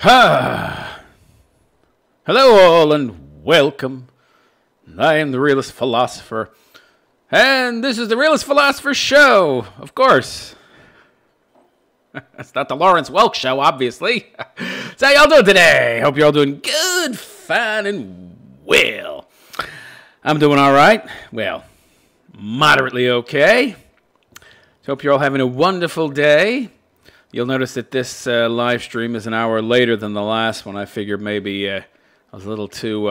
Hello all and welcome. I am the Realist Philosopher, and this is the Realist Philosopher Show, of course. It's not the Lawrence Welk Show, obviously. So how y'all doing today? Hope you're all doing good, fine, and well. I'm doing all right. Well, moderately okay. So hope you're all having a wonderful day. You'll notice that this live stream is an hour later than the last one. I figured maybe I was a little too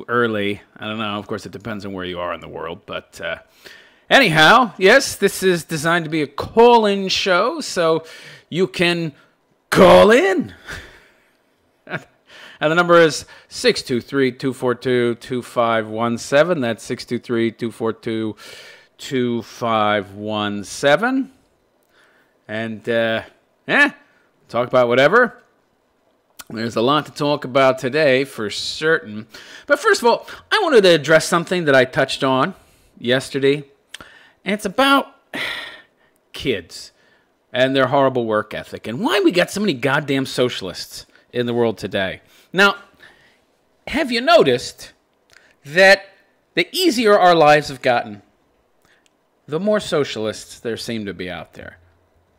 early. I don't know. Of course, it depends on where you are in the world. But anyhow, yes, this is designed to be a call-in show, so you can call in. And the number is 623-242-2517. That's 623-242-2517. And, talk about whatever. There's a lot to talk about today, for certain. But first of all, I wanted to address something that I touched on yesterday. And it's about kids and their horrible work ethic and why we got so many goddamn socialists in the world today. Now, have you noticed that the easier our lives have gotten, the more socialists there seem to be out there?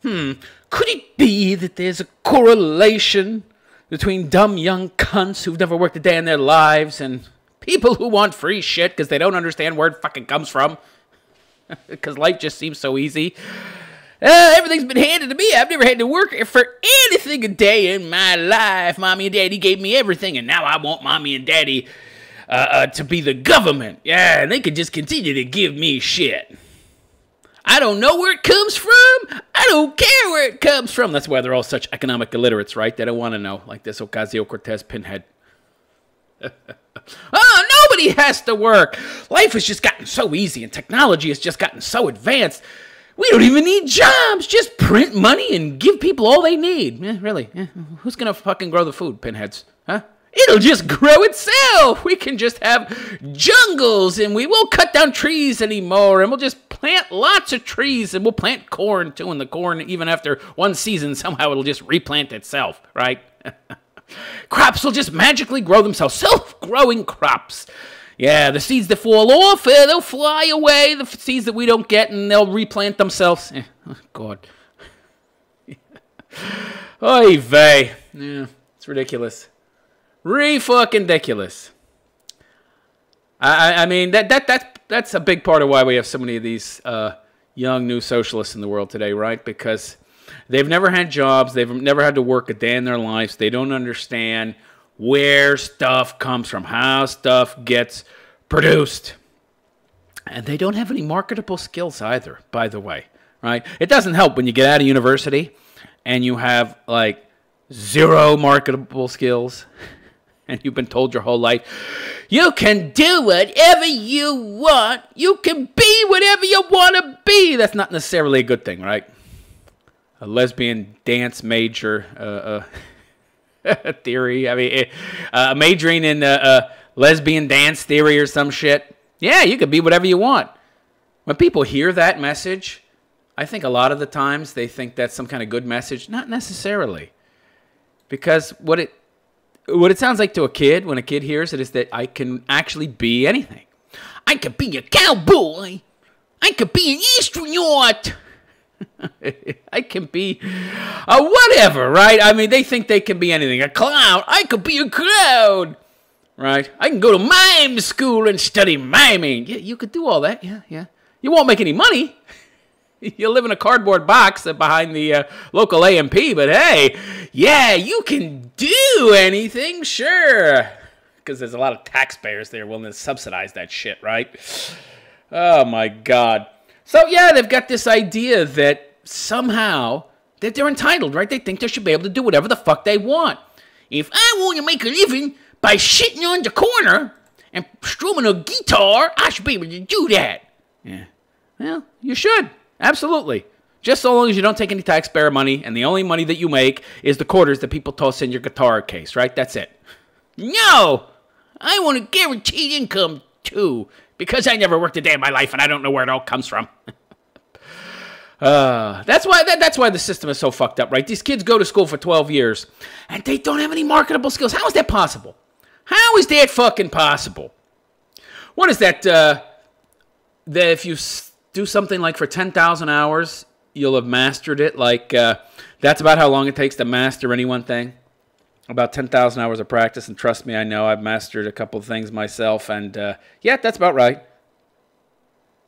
Could it be that there's a correlation between dumb young cunts who've never worked a day in their lives and people who want free shit because they don't understand where it fucking comes from? Because life just seems so easy. Everything's been handed to me. I've never had to work for anything a day in my life. Mommy and Daddy gave me everything, and now I want Mommy and Daddy to be the government. Yeah, and they could just continue to give me shit. I don't know where it comes from. I don't care where it comes from. That's why they're all such economic illiterates, right? They don't want to know, like this Ocasio-Cortez pinhead. Oh, nobody has to work. Life has just gotten so easy, and technology has just gotten so advanced. We don't even need jobs. Just print money and give people all they need. Really? Who's going to fucking grow the food, pinheads? Huh? It'll just grow itself. We can just have jungles, and we won't cut down trees anymore, and we'll just plant lots of trees, and we'll plant corn, too, and the corn, even after one season, somehow it'll just replant itself, right? Crops will just magically grow themselves. Self-growing crops. Yeah, the seeds that fall off, they'll fly away. The seeds that we don't get, and they'll replant themselves. Oh, God. Oy vey. Yeah, it's ridiculous. Re-fucking-diculous. I mean, that's a big part of why we have so many of these young new socialists in the world today, right? Because they've never had jobs. They've never had to work a day in their lives. They don't understand where stuff comes from, how stuff gets produced. And they don't have any marketable skills either, by the way, right? It doesn't help when you get out of university and you have, like, zero marketable skills. And you've been told your whole life, you can do whatever you want. You can be whatever you want to be. That's not necessarily a good thing, right? A lesbian dance major theory. I mean, majoring in lesbian dance theory or some shit. Yeah, you can be whatever you want. When people hear that message, I think a lot of the times they think that's some kind of good message. Not necessarily. Because what it sounds like to a kid, when a kid hears it, is that I can actually be anything. I could be a cowboy. I could be an astronaut. I can be a whatever, right? I mean, they think they can be anything. A clown. I could be a clown, right? I can go to mime school and study miming. Yeah, you could do all that. Yeah. You won't make any money. You'll live in a cardboard box behind the local A&P, but hey, yeah, you can do anything, sure. Because there's a lot of taxpayers there willing to subsidize that shit, right? Oh, my God. So, yeah, they've got this idea that somehow that they're entitled, right? They think they should be able to do whatever the fuck they want. If I want to make a living by sitting on the corner and strumming a guitar, I should be able to do that. Yeah. Well, you should. Absolutely. Just so long as you don't take any taxpayer money, and the only money that you make is the quarters that people toss in your guitar case, right? That's it. No! I want a guaranteed income, too, because I never worked a day in my life, and I don't know where it all comes from. That's why the system is so fucked up, right? These kids go to school for 12 years, and they don't have any marketable skills. How is that possible? How is that fucking possible? What is that? That if you do something like for 10,000 hours, you'll have mastered it. Like, that's about how long it takes to master any one thing. About 10,000 hours of practice, and trust me, I know I've mastered a couple of things myself, and yeah, that's about right.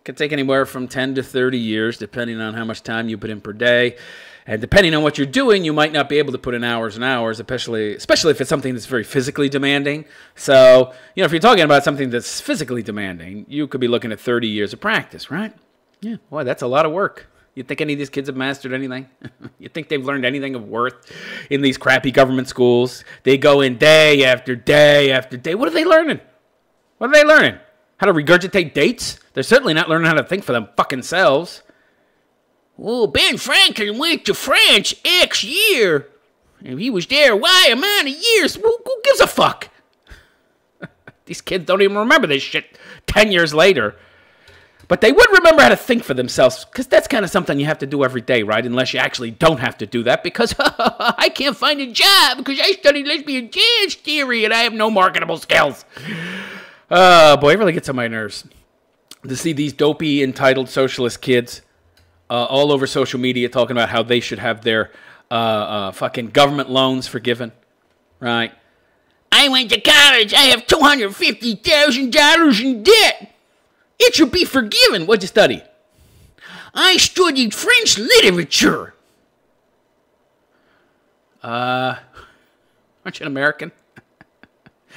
Could take anywhere from 10 to 30 years, depending on how much time you put in per day. And depending on what you're doing, you might not be able to put in hours and hours, especially if it's something that's very physically demanding. So, if you're talking about something that's physically demanding, you could be looking at 30 years of practice, right? Yeah, boy, that's a lot of work. You think any of these kids have mastered anything? You think they've learned anything of worth in these crappy government schools? They go in day after day after day. What are they learning? What are they learning? How to regurgitate dates? They're certainly not learning how to think for them fucking selves. Well, Ben Franklin went to France X year. And he was there Y amount of years. Who gives a fuck? These kids don't even remember this shit 10 years later. But they would remember how to think for themselves, because that's kind of something you have to do every day, right? Unless you actually don't have to do that, because I can't find a job because I studied lesbian dance theory and I have no marketable skills. Boy, it really gets on my nerves to see these dopey, entitled socialist kids all over social media talking about how they should have their fucking government loans forgiven, right? I went to college. I have $250,000 in debt. It should be forgiven. What'd you study? I studied French literature. Aren't you an American?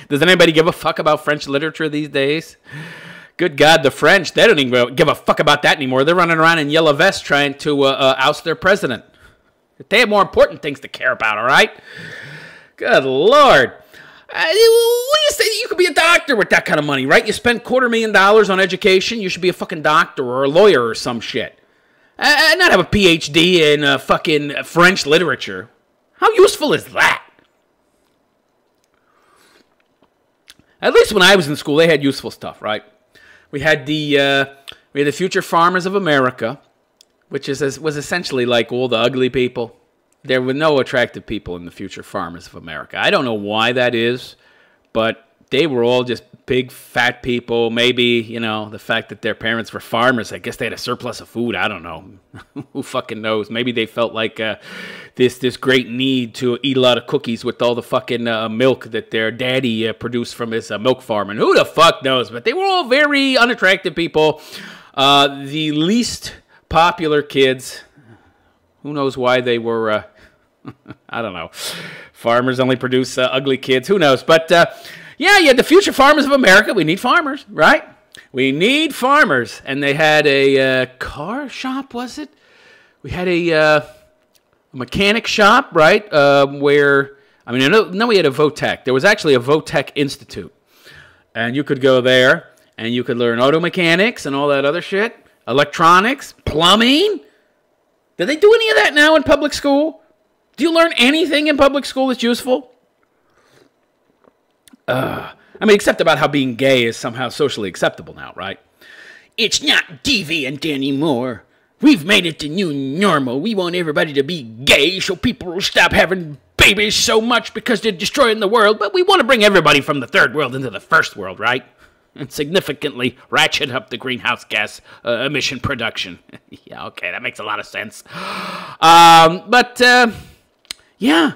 Does anybody give a fuck about French literature these days? Good God, the French, they don't even give a fuck about that anymore. They're running around in yellow vests trying to oust their president. They have more important things to care about, all right? Good Lord. What do you say? You could be a doctor with that kind of money, right? You spend $250,000 on education, you should be a fucking doctor or a lawyer or some shit. Not have a PhD in fucking French literature. How useful is that? At least when I was in school, they had useful stuff, right? We had the Future Farmers of America, which was essentially like all the ugly people. There were no attractive people in the Future Farmers of America. I don't know why that is, but they were all just big, fat people. Maybe, the fact that their parents were farmers, I guess they had a surplus of food. I don't know. Who fucking knows? Maybe they felt like this great need to eat a lot of cookies with all the fucking milk that their daddy produced from his milk farm. And who the fuck knows? But they were all very unattractive people. The least popular kids. Who knows why they were... I don't know. Farmers only produce ugly kids. Who knows? But, yeah, the Future Farmers of America. We need farmers, right? We need farmers. And they had a car shop, was it? We had a mechanic shop, right? Where, I know we had a Votech. There was actually a Votech Institute. And you could go there, and you could learn auto mechanics and all that other shit. Electronics, plumbing. Do they do any of that now in public school? Do you learn anything in public school that's useful? Except about how being gay is somehow socially acceptable now, right? It's not deviant anymore. We've made it the new normal. We want everybody to be gay so people will stop having babies so much because they're destroying the world. But we want to bring everybody from the third world into the first world, right? And significantly ratchet up the greenhouse gas emission production. Yeah, okay, that makes a lot of sense. Yeah,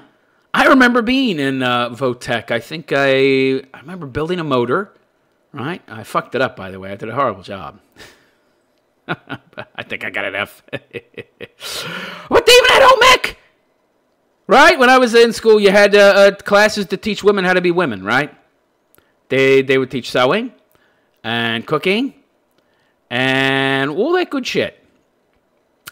I remember being in Votech. I think I remember building a motor, right? I fucked it up, by the way. I did a horrible job. I think I got an F. But they even had home ec, right? When I was in school, you had classes to teach women how to be women, right? They would teach sewing and cooking and all that good shit.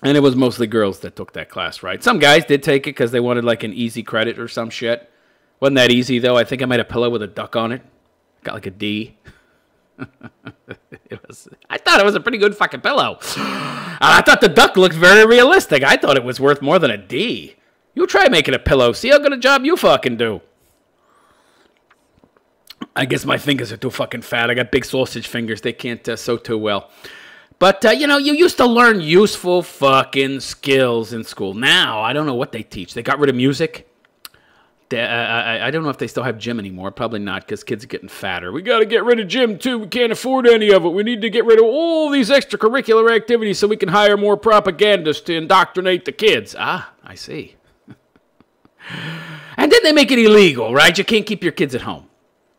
And it was mostly girls that took that class, right? Some guys did take it because they wanted like an easy credit or some shit. Wasn't that easy, though. I think I made a pillow with a duck on it. Got like a D. I thought it was a pretty good fucking pillow. I thought the duck looked very realistic. I thought it was worth more than a D. You try making a pillow. See how good a job you fucking do. I guess my fingers are too fucking fat. I got big sausage fingers. They can't sew too well. But, you know, you used to learn useful fucking skills in school. Now, I don't know what they teach. They got rid of music. I don't know if they still have gym anymore. Probably not, because kids are getting fatter. We got to get rid of gym, too. We can't afford any of it. We need to get rid of all these extracurricular activities so we can hire more propagandists to indoctrinate the kids. Ah, I see. And then they make it illegal, right? You can't keep your kids at home.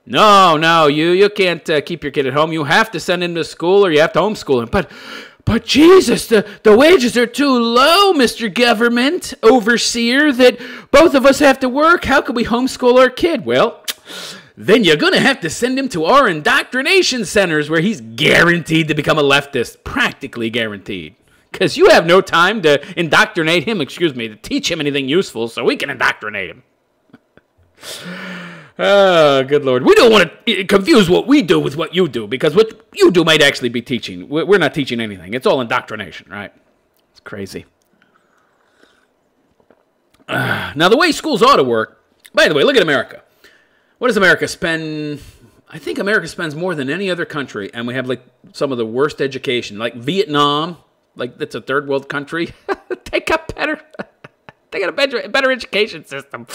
No, you can't keep your kid at home. You have to send him to school or you have to homeschool him. But Jesus, the wages are too low, Mr. Government Overseer, that both of us have to work. How can we homeschool our kid? Well, then you're going to have to send him to our indoctrination centers where he's guaranteed to become a leftist. Practically guaranteed. Because you have no time to indoctrinate him, to teach him anything useful so we can indoctrinate him. Oh, good Lord. We don't want to confuse what we do with what you do, because what you do might actually be teaching. We're not teaching anything. It's all indoctrination, right? It's crazy. Now, the way schools ought to work, by the way, look at America. What does America spend? I think America spends more than any other country, and we have, like, some of the worst education. Like Vietnam, like, that's a third world country. They got better. They got a better education system.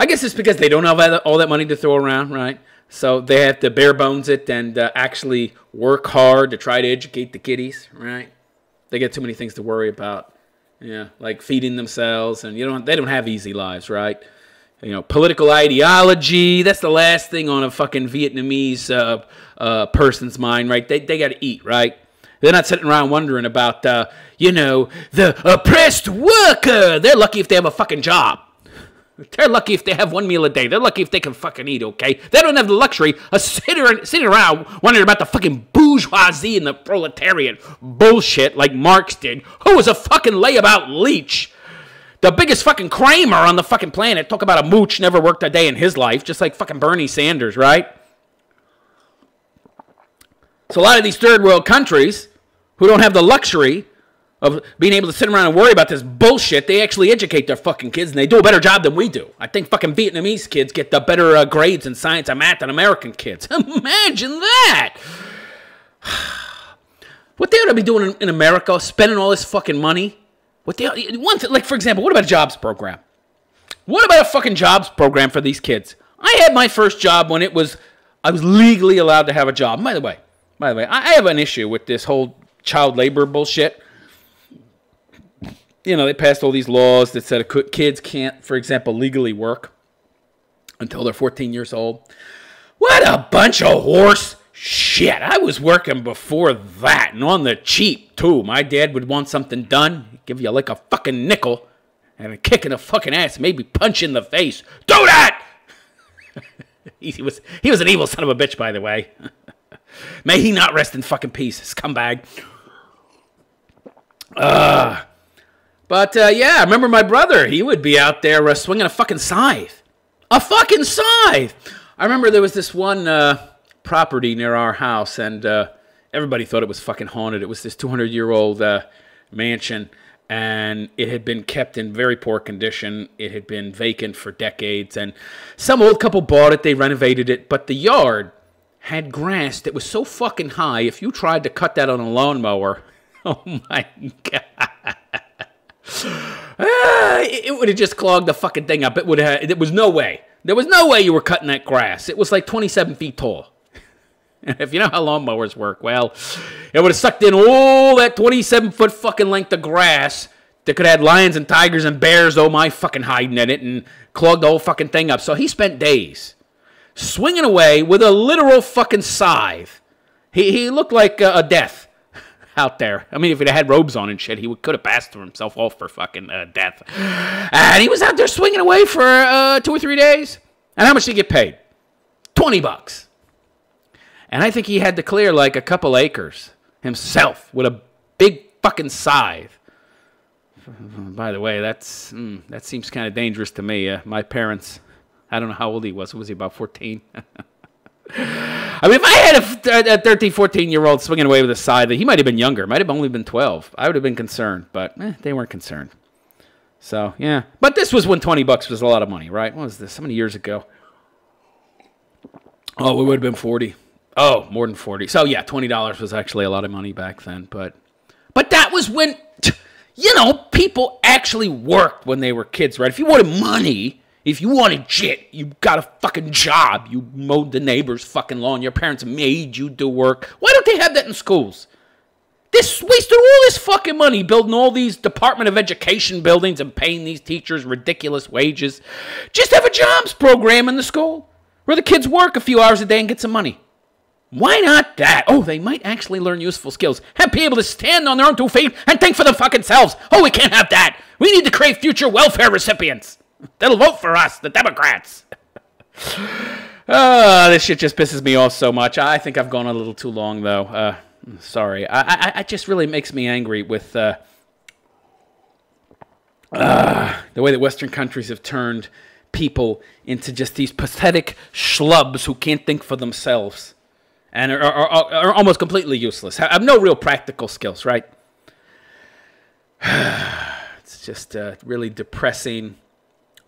I guess it's because they don't have all that money to throw around, right? So they have to bare bones it and actually work hard to try to educate the kiddies, right? They get too many things to worry about, yeah, like feeding themselves, and they don't have easy lives, right? You know, political ideology, that's the last thing on a fucking Vietnamese person's mind, right? They got to eat, right? They're not sitting around wondering about, the oppressed worker. They're lucky if they have a fucking job. They're lucky if they have one meal a day. They're lucky if they can fucking eat, okay? They don't have the luxury of sitting around wondering about the fucking bourgeoisie and the proletariat bullshit like Marx did, who was a fucking layabout leech. The biggest fucking Kramer on the fucking planet. Talk about a mooch, never worked a day in his life, just like fucking Bernie Sanders, right? So a lot of these third world countries who don't have the luxury of being able to sit around and worry about this bullshit, they actually educate their fucking kids, and they do a better job than we do. I think fucking Vietnamese kids get the better grades in science and math than American kids. Imagine that! What they ought to be doing in America, spending all this fucking money. Like, for example, what about a jobs program? What about a fucking jobs program for these kids? I had my first job when I was legally allowed to have a job. By the way, I have an issue with this whole child labor bullshit. They passed all these laws that said kids can't, for example, legally work until they're 14 years old. What a bunch of horse shit. I was working before that, and on the cheap, too. My dad would want something done. He'd give you like a fucking nickel and a kick in the fucking ass, maybe punch in the face. Do that! He was an evil son of a bitch, by the way. May he not rest in fucking peace, scumbag. But, yeah, I remember my brother. He would be out there swinging a fucking scythe. A fucking scythe! I remember there was this one property near our house, and everybody thought it was fucking haunted. It was this 200-year-old mansion, and it had been kept in very poor condition. It had been vacant for decades, and some old couple bought it. They renovated it, but the yard had grass that was so fucking high, if you tried to cut that on a lawnmower, oh my God. It would have just clogged the fucking thing up. There was no way. There was no way you were cutting that grass. It was like 27 feet tall. If you know how lawnmowers work, well, it would have sucked in all that 27-foot fucking length of grass that could have had lions and tigers and bears, oh my fucking hiding in it, and clogged the whole fucking thing up. So he spent days swinging away with a literal fucking scythe. He looked like a death out there. I mean, if he'd had robes on and shit, he could have passed himself off for fucking death. And he was out there swinging away for 2 or 3 days. And how much did he get paid? $20. And I think he had to clear like a couple acres himself with a big fucking scythe. By the way, that seems kind of dangerous to me. My parents, I don't know how old he was. Was he about 14? I mean, if I had a 13, 14-year-old swinging away with a scythe, he might have been younger. Might have only been 12. I would have been concerned, but they weren't concerned. So, yeah. But this was when $20 was a lot of money, right? What was this? How many years ago? Oh, it would have been 40. Oh, more than 40. So yeah, $20 was actually a lot of money back then. But that was when, you know, people actually worked when they were kids, right? If you wanted money, if you wanted shit, you got a fucking job. You mowed the neighbor's fucking lawn. Your parents made you do work. Why don't they have that in schools? They wasted all this fucking money building all these Department of Education buildings and paying these teachers ridiculous wages. Just have a jobs program in the school where the kids work a few hours a day and get some money. Why not that? Oh, they might actually learn useful skills. Have be able to stand on their own 2 feet and think for them fucking selves. Oh, we can't have that. We need to create future welfare recipients that'll vote for us, the Democrats. This shit just pisses me off so much. I think I've gone a little too long, though. Sorry. I just really makes me angry with the way that Western countries have turned people into just these pathetic schlubs who can't think for themselves and are almost completely useless. Have no real practical skills, right? It's just a really depressing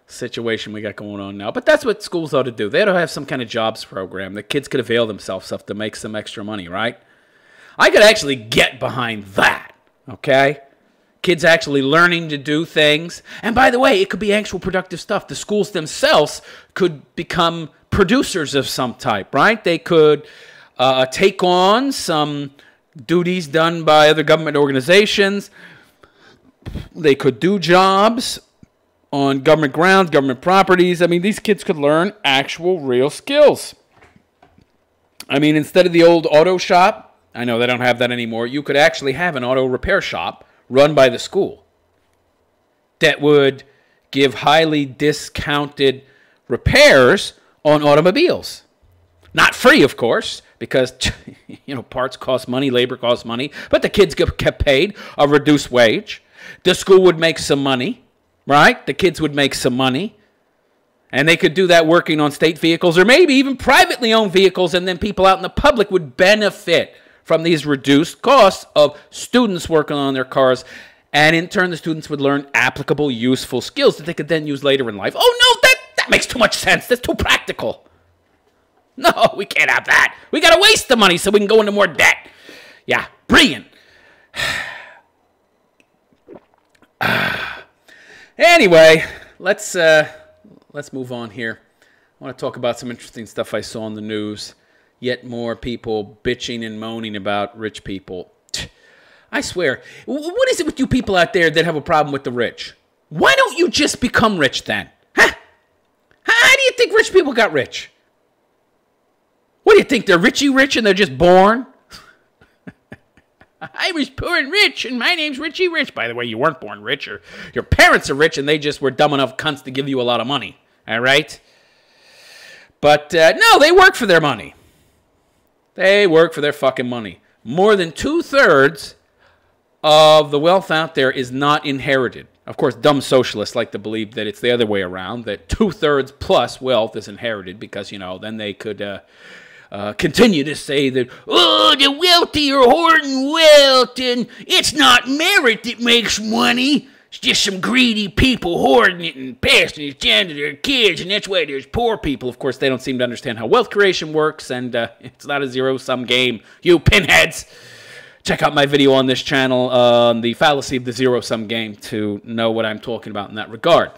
situation we got going on now. But that's what schools ought to do. They ought to have some kind of jobs program that kids could avail themselves of to make some extra money, right? I could actually get behind that, okay? Kids actually learning to do things. And by the way, it could be actual productive stuff. The schools themselves could become producers of some type, right? They could take on some duties done by other government organizations. They could do jobs on government grounds, government properties. I mean, these kids could learn actual real skills. I mean, instead of the old auto shop, I know they don't have that anymore, you could actually have an auto repair shop run by the school that would give highly discounted repairs on automobiles. Not free, of course, because, you know, parts cost money, labor costs money, but the kids get paid a reduced wage. The school would make some money, right? The kids would make some money. And they could do that working on state vehicles or maybe even privately owned vehicles, and then people out in the public would benefit from these reduced costs of students working on their cars. And in turn, the students would learn applicable, useful skills that they could then use later in life. Oh, no, that makes too much sense. That's too practical. No, we can't have that. We got to waste the money so we can go into more debt. Yeah, brilliant. Anyway, let's move on here. I want to talk about some interesting stuff I saw in the news. Yet more people bitching and moaning about rich people. I swear, what is it with you people out there that have a problem with the rich? Why don't you just become rich then? Huh? How do you think rich people got rich? What do you think, they're Richie Rich and they're just born? I was born rich and my name's Richie Rich. By the way, you weren't born rich, or your parents are rich and they just were dumb enough cunts to give you a lot of money. All right? But no, they work for their money. They work for their fucking money. More than 2/3 of the wealth out there is not inherited. Of course, dumb socialists like to believe that it's the other way around, that 2/3 plus wealth is inherited because, you know, then they could continue to say that, oh, the wealthy are hoarding wealth and it's not merit that makes money. It's just some greedy people hoarding it and passing it down to their kids, and that's why there's poor people. Of course, they don't seem to understand how wealth creation works, and it's not a zero-sum game, you pinheads. Check out my video on this channel on the fallacy of the zero-sum game to know what I'm talking about in that regard.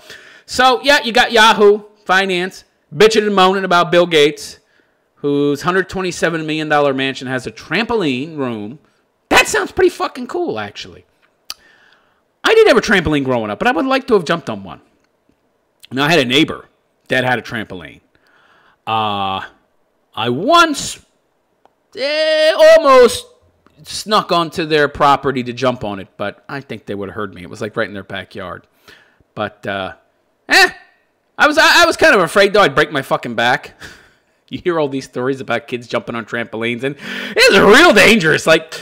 So, yeah, you got Yahoo Finance bitching and moaning about Bill Gates, whose $127 million mansion has a trampoline room. That sounds pretty fucking cool, actually. I didn't have a trampoline growing up, but I would like to have jumped on one. Now, I had a neighbor that had a trampoline. I once almost snuck onto their property to jump on it, but I think they would have heard me. It was like right in their backyard. But, I was kind of afraid, though, I'd break my fucking back. You hear all these stories about kids jumping on trampolines, and it's real dangerous. Like,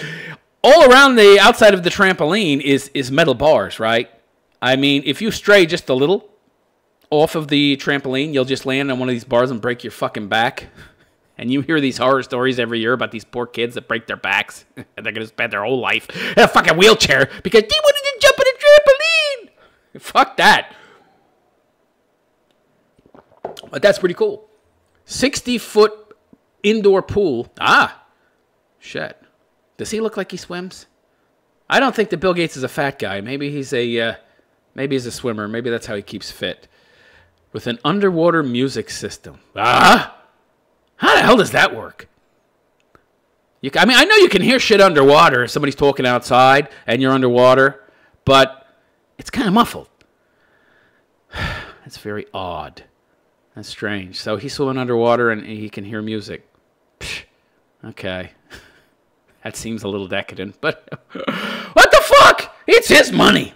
all around the outside of the trampoline is metal bars, right? I mean, if you stray just a little off of the trampoline, you'll just land on one of these bars and break your fucking back. And you hear these horror stories every year about these poor kids that break their backs, and they're going to spend their whole life in a fucking wheelchair because they wanted to jump on a trampoline. Fuck that. But that's pretty cool. 60-foot indoor pool. Ah, shit. Does he look like he swims? I don't think that Bill Gates is a fat guy. Maybe he's a swimmer. Maybe that's how he keeps fit. With an underwater music system. Ah, how the hell does that work? I mean, I know you can hear shit underwater if somebody's talking outside and you're underwater, but it's kind of muffled. It's very odd. That's strange. So he's swimming underwater and he can hear music. Psh, okay. That seems a little decadent, but what the fuck? It's his money.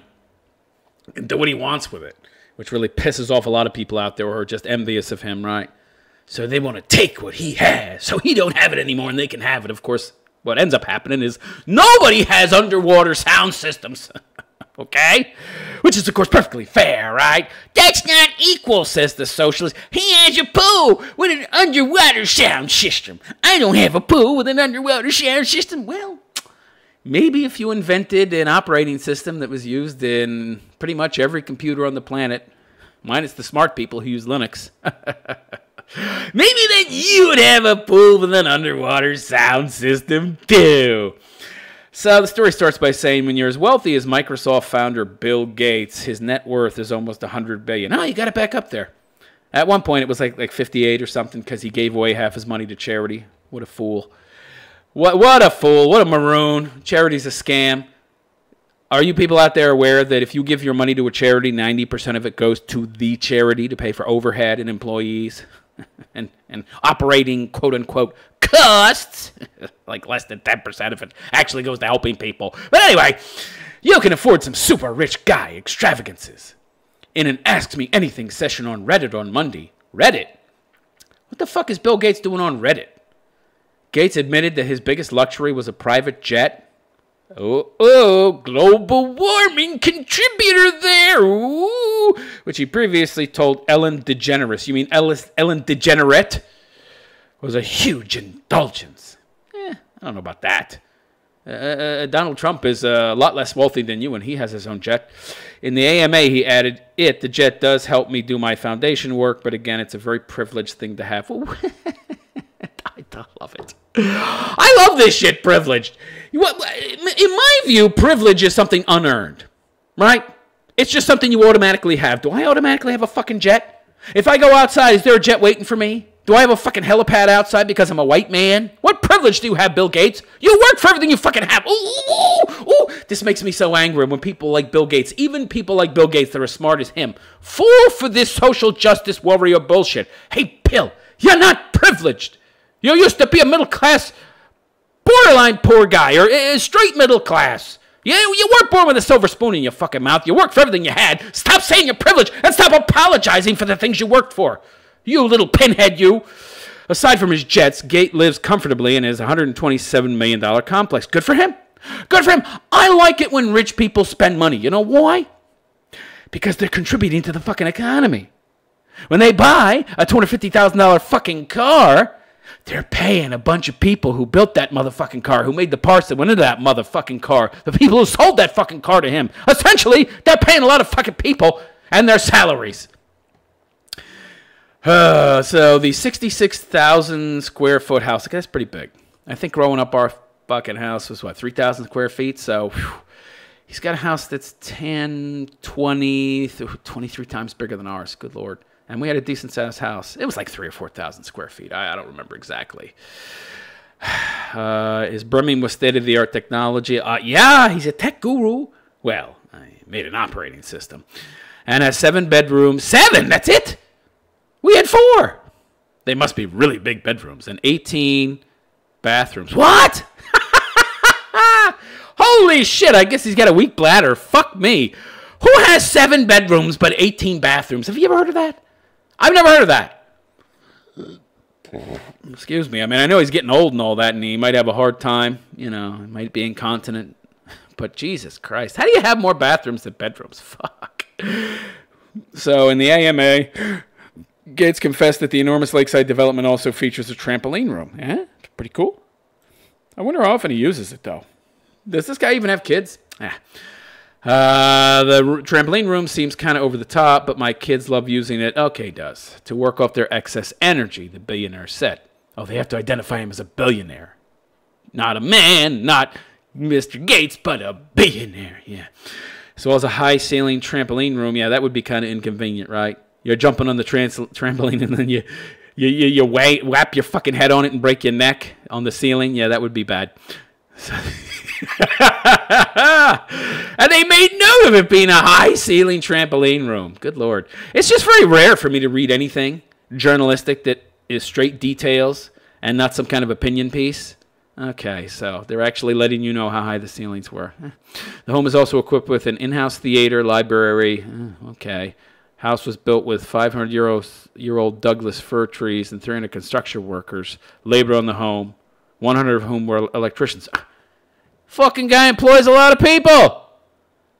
He can do what he wants with it, which really pisses off a lot of people out there who are just envious of him, right? So they want to take what he has, so he don't have it anymore and they can have it. Of course, what ends up happening is nobody has underwater sound systems. Okay? Which is, of course, perfectly fair, right? That's not equal, says the socialist. He has a pool with an underwater sound system. I don't have a pool with an underwater sound system. Well, maybe if you invented an operating system that was used in pretty much every computer on the planet, minus the smart people who use Linux, maybe then you would have a pool with an underwater sound system, too. So the story starts by saying, when you're as wealthy as Microsoft founder Bill Gates, his net worth is almost $100 billion. Oh, you got it back up there. At one point, it was like 58 or something because he gave away half his money to charity. What a fool. What a fool. What a maroon. Charity's a scam. Are you people out there aware that if you give your money to a charity, 90% of it goes to the charity to pay for overhead and employees and operating, quote-unquote, costs? Like less than 10% of it actually goes to helping people. But anyway, you can afford some super rich guy extravagances. In an Ask Me Anything session on Reddit on Monday. Reddit? What the fuck is Bill Gates doing on Reddit? Gates admitted that his biggest luxury was a private jet. Oh, global warming contributor there. Ooh, which he previously told Ellen DeGeneres. You mean Ellen DeGenerate? Was a huge indulgence. I don't know about that. Donald Trump is a lot less wealthy than you, and he has his own jet. In the AMA, he added, the jet does help me do my foundation work, but again, it's a very privileged thing to have. I love it. I love this shit, privileged. In my view, privilege is something unearned, right? It's just something you automatically have. Do I automatically have a fucking jet? If I go outside, is there a jet waiting for me? Do I have a fucking helipad outside because I'm a white man? What privilege do you have, Bill Gates? You work for everything you fucking have. Ooh. This makes me so angry when people like Bill Gates, even people like Bill Gates that are as smart as him, fall for this social justice warrior bullshit. Hey, Bill, you're not privileged. You used to be a middle-class, borderline poor guy, or a straight middle class. You weren't born with a silver spoon in your fucking mouth. You worked for everything you had. Stop saying you're privileged and stop apologizing for the things you worked for. You little pinhead, you. Aside from his jets, Gates lives comfortably in his $127 million complex. Good for him. Good for him. I like it when rich people spend money. You know why? Because they're contributing to the fucking economy. When they buy a $250,000 fucking car, they're paying a bunch of people who built that motherfucking car, who made the parts that went into that motherfucking car, the people who sold that fucking car to him. Essentially, they're paying a lot of fucking people and their salaries. So the 66,000 square foot house, that's pretty big. I think growing up our fucking house was, 3,000 square feet? So he's got a house that's 10, 20, 23 times bigger than ours. Good Lord. And we had a decent-sized house. It was like 3,000 or 4,000 square feet. I don't remember exactly. Is brimming with state-of-the-art technology. Yeah, he's a tech guru. Well, I made an operating system. And has 7 bedrooms. 7? That's it? We had 4. They must be really big bedrooms. And 18 bathrooms. What? Holy shit, I guess he's got a weak bladder. Fuck me. Who has 7 bedrooms but 18 bathrooms? Have you ever heard of that? I've never heard of that. Excuse me. I mean, I know he's getting old and all that, and he might have a hard time. You know, he might be incontinent. But Jesus Christ, how do you have more bathrooms than bedrooms? Fuck. So in the AMA, Gates confessed that the enormous lakeside development also features a trampoline room. Yeah, pretty cool. I wonder how often he uses it, though. Does this guy even have kids? The trampoline room seems kind of over the top, but my kids love using it. Okay, it does. To work off their excess energy, the billionaire said. Oh, they have to identify him as a billionaire. Not a man, not Mr. Gates, but a billionaire. Yeah. So as a high ceiling trampoline room, yeah, that would be kind of inconvenient, right? You're jumping on the trampoline and then you whap your fucking head on it and break your neck on the ceiling. Yeah, that would be bad. And they made note of it being a high ceiling trampoline room. Good Lord. It's just very rare for me to read anything journalistic that is straight details and not some kind of opinion piece. Okay, so they're actually letting you know how high the ceilings were. The home is also equipped with an in-house theater, library. Okay. House was built with 500-year-old Douglas fir trees and 300 construction workers labored on the home, 100 of whom were electricians. Fucking guy employs a lot of people.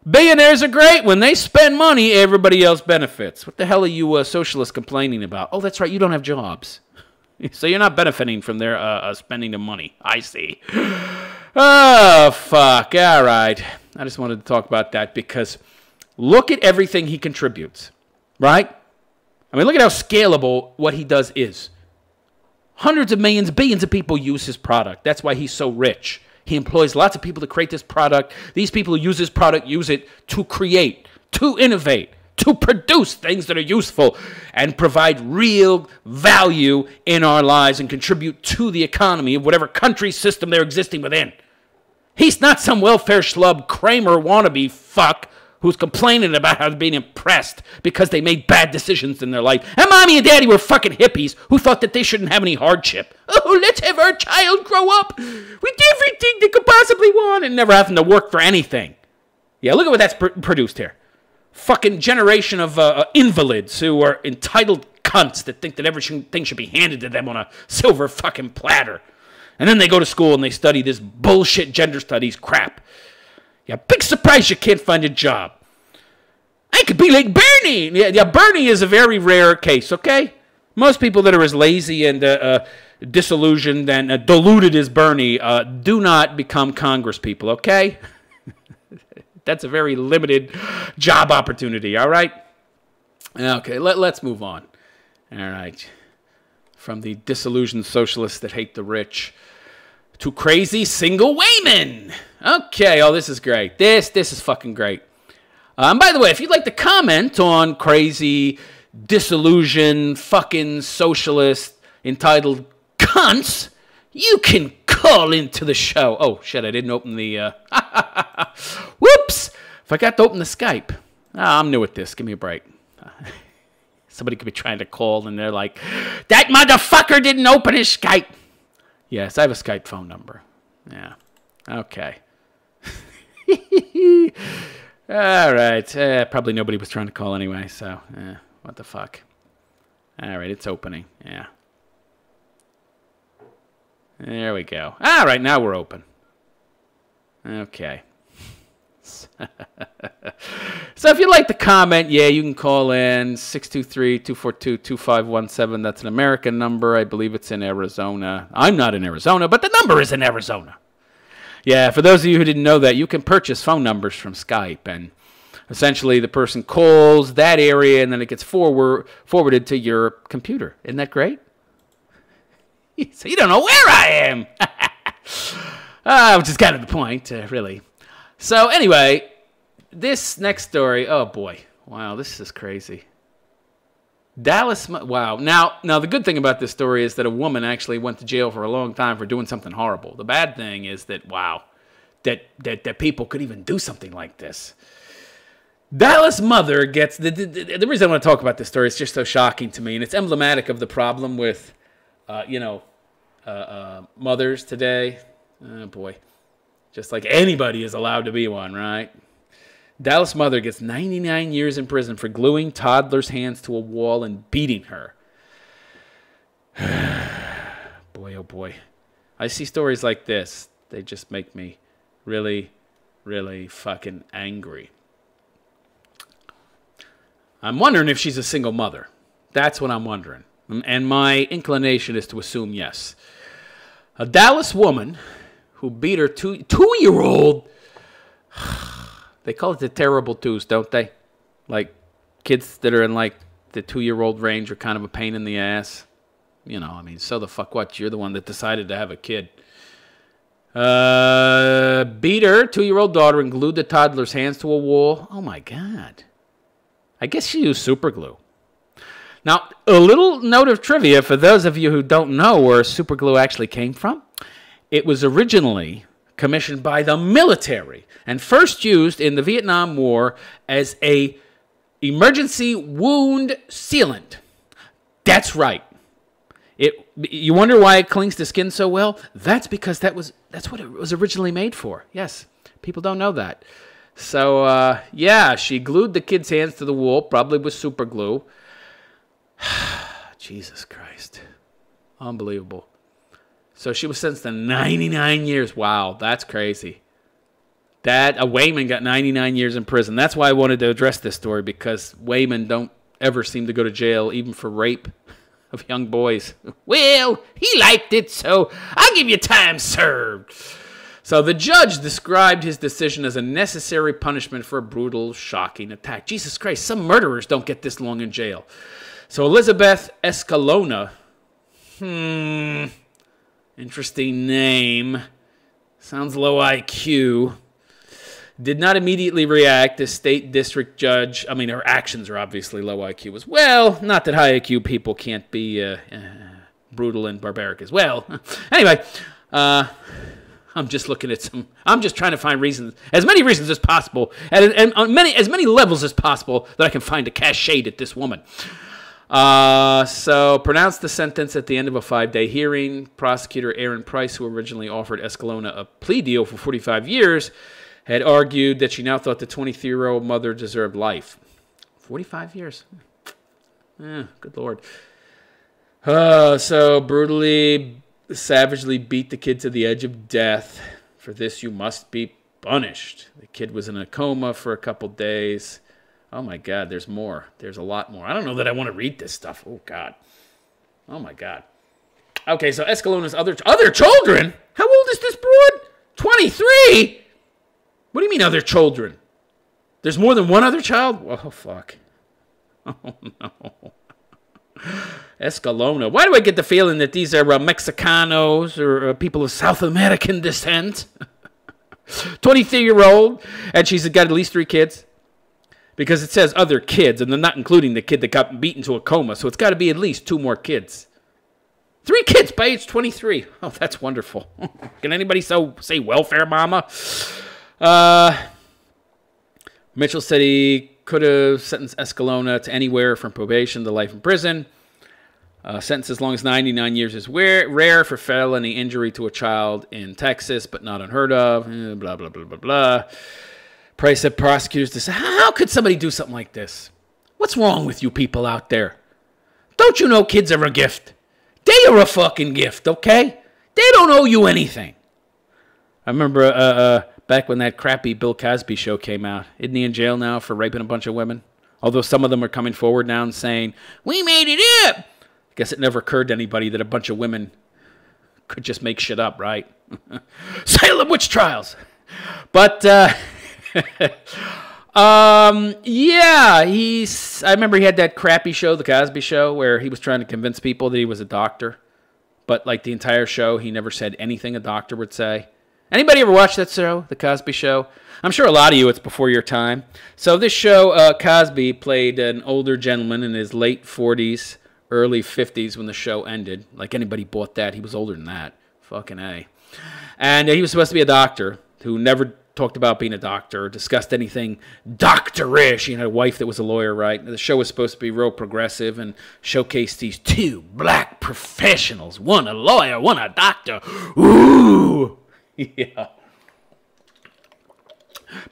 Billionaires are great. When they spend money, everybody else benefits. What the hell are you socialists complaining about? Oh, that's right, you don't have jobs. So you're not benefiting from their spending the money. I see. Oh, fuck. All right. I just wanted to talk about that because look at everything he contributes, right? I mean, look at how scalable what he does is. Hundreds of millions, billions of people use his product. That's why he's so rich. He employs lots of people to create this product. These people who use this product use it to create, to innovate, to produce things that are useful and provide real value in our lives and contribute to the economy of whatever country system they're existing within. He's not some welfare schlub Kramer wannabe fuck who's complaining about how they're being impressed because they made bad decisions in their life. And mommy and daddy were fucking hippies who thought that they shouldn't have any hardship. Oh, let's have our child grow up with everything they could possibly want and never having to work for anything. Yeah, look at what that's produced here. Fucking generation of invalids who are entitled cunts that think that everything should be handed to them on a silver fucking platter. And then they go to school and they study this bullshit gender studies crap. Yeah, big surprise you can't find a job. I could be like Bernie. Yeah, Bernie is a very rare case, okay? Most people that are as lazy and disillusioned and deluded as Bernie do not become Congress people, okay? That's a very limited job opportunity, all right? Okay, let's move on. All right. From the disillusioned socialists that hate the rich to crazy single women. Okay, oh, this is great. This is fucking great. By the way, if you'd like to comment on crazy, disillusioned, fucking socialist, entitled cunts, you can call into the show. Oh, shit, I didn't open the... Whoops! Forgot to open the Skype. I'm new at this. Give me a break. Somebody could be trying to call, and they're like, that motherfucker didn't open his Skype. Yes, I have a Skype phone number. Yeah. Okay. All right. Probably nobody was trying to call anyway, so what the fuck. All right, it's opening. Yeah. There we go. All right, now we're open. Okay. So if you'd like to comment, yeah, you can call in 623-242-2517. That's an American number. I believe it's in Arizona. I'm not in Arizona, but the number is in Arizona. Yeah, for those of you who didn't know that, you can purchase phone numbers from Skype, and essentially the person calls that area, and then it gets forwarded to your computer. Isn't that great? So you don't know where I am. Which is kind of the point, really. So anyway, this next story, oh boy. Wow, this is crazy. Dallas, wow. Now the good thing about this story is that a woman actually went to jail for a long time for doing something horrible. The bad thing is that, wow, that people could even do something like this. Dallas mother gets, the reason I want to talk about this story is just so shocking to me, and it's emblematic of the problem with, mothers today. Oh boy. Just like anybody is allowed to be one, right? Dallas mother gets 99 years in prison for gluing toddler's hands to a wall and beating her. Boy, oh boy. I see stories like this. They just make me really, really fucking angry. I'm wondering if she's a single mother. That's what I'm wondering. And my inclination is to assume yes. A Dallas woman who beat her two-year-old. They call it the terrible twos, don't they? Like, kids that are in, like, the 2-year-old range are kind of a pain in the ass. You know, I mean, so the fuck what? You're the one that decided to have a kid. Beat her 2-year-old daughter and glued the toddler's hands to a wall. Oh, my God. I guess she used super glue. Now, a little note of trivia for those of you who don't know where super glue actually came from. It was originally commissioned by the military and first used in the Vietnam War as a emergency wound sealant. That's right. You wonder why it clings to skin so well? That's because that's what it was originally made for. Yes, people don't know that. So, yeah, she glued the kid's hands to the wall, probably with super glue. Jesus Christ. Unbelievable. So she was sentenced to 99 years. Wow, that's crazy. Wayman got 99 years in prison. That's why I wanted to address this story, because Wayman don't ever seem to go to jail, even for rape of young boys. Well, he liked it, so I'll give you time served. So the judge described his decision as a necessary punishment for a brutal, shocking attack. Jesus Christ, some murderers don't get this long in jail. So Elizabeth Escalona, interesting name, sounds low IQ, did not immediately react. The state district judge, I mean, her actions are obviously low IQ as well. Not that high IQ people can't be brutal and barbaric as well. Anyway, I'm just looking at I'm just trying to find reasons, as many reasons as possible, and on as many levels as possible that I can find to cast shade at this woman. So pronounced the sentence at the end of a 5-day hearing. Prosecutor Aaron Price, who originally offered Escalona a plea deal for 45 years, had argued that she now thought the 23-year-old mother deserved life. 45 years. Good Lord. So brutally, savagely beat the kid to the edge of death. For this, you must be punished. The kid was in a coma for a couple days. Oh, my God, there's more. There's a lot more. I don't know that I want to read this stuff. Oh, God. Oh, my God. Okay, so Escalona's other children? How old is this broad? 23? What do you mean other children? There's more than one other child? Oh, fuck. Oh, no. Escalona. Why do I get the feeling that these are Mexicanos or people of South American descent? 23-year-old, and she's got at least 3 kids. Because it says other kids, and they're not including the kid that got beaten to a coma, so it's got to be at least 2 more kids. 3 kids by age 23. Oh, that's wonderful. Can anybody say welfare mama? Mitchell said he could have sentenced Escalona to anywhere from probation to life in prison. Sentence as long as 99 years is rare for felony injury to a child in Texas, but not unheard of. Blah, blah, blah, blah, blah. Price said prosecutors to say, how could somebody do something like this? What's wrong with you people out there? Don't you know kids are a gift? They are a fucking gift, okay? They don't owe you anything. I remember back when that crappy Bill Cosby show came out. Isn't he in jail now for raping a bunch of women? Although some of them are coming forward now and saying, we made it up. I guess it never occurred to anybody that a bunch of women could just make shit up, right? Salem witch trials. But, yeah, I remember he had that crappy show, The Cosby Show, where he was trying to convince people that he was a doctor. But, like, the entire show, he never said anything a doctor would say. Anybody ever watch that show, The Cosby Show? I'm sure a lot of you, it's before your time. So this show, Cosby played an older gentleman in his late 40s, early 50s when the show ended. Like anybody bought that. He was older than that. Fucking A. And he was supposed to be a doctor who never talked about being a doctor or discussed anything doctorish. He had a wife that was a lawyer, right? The show was supposed to be real progressive and showcase these 2 black professionals. One a lawyer, one a doctor. Ooh. Yeah.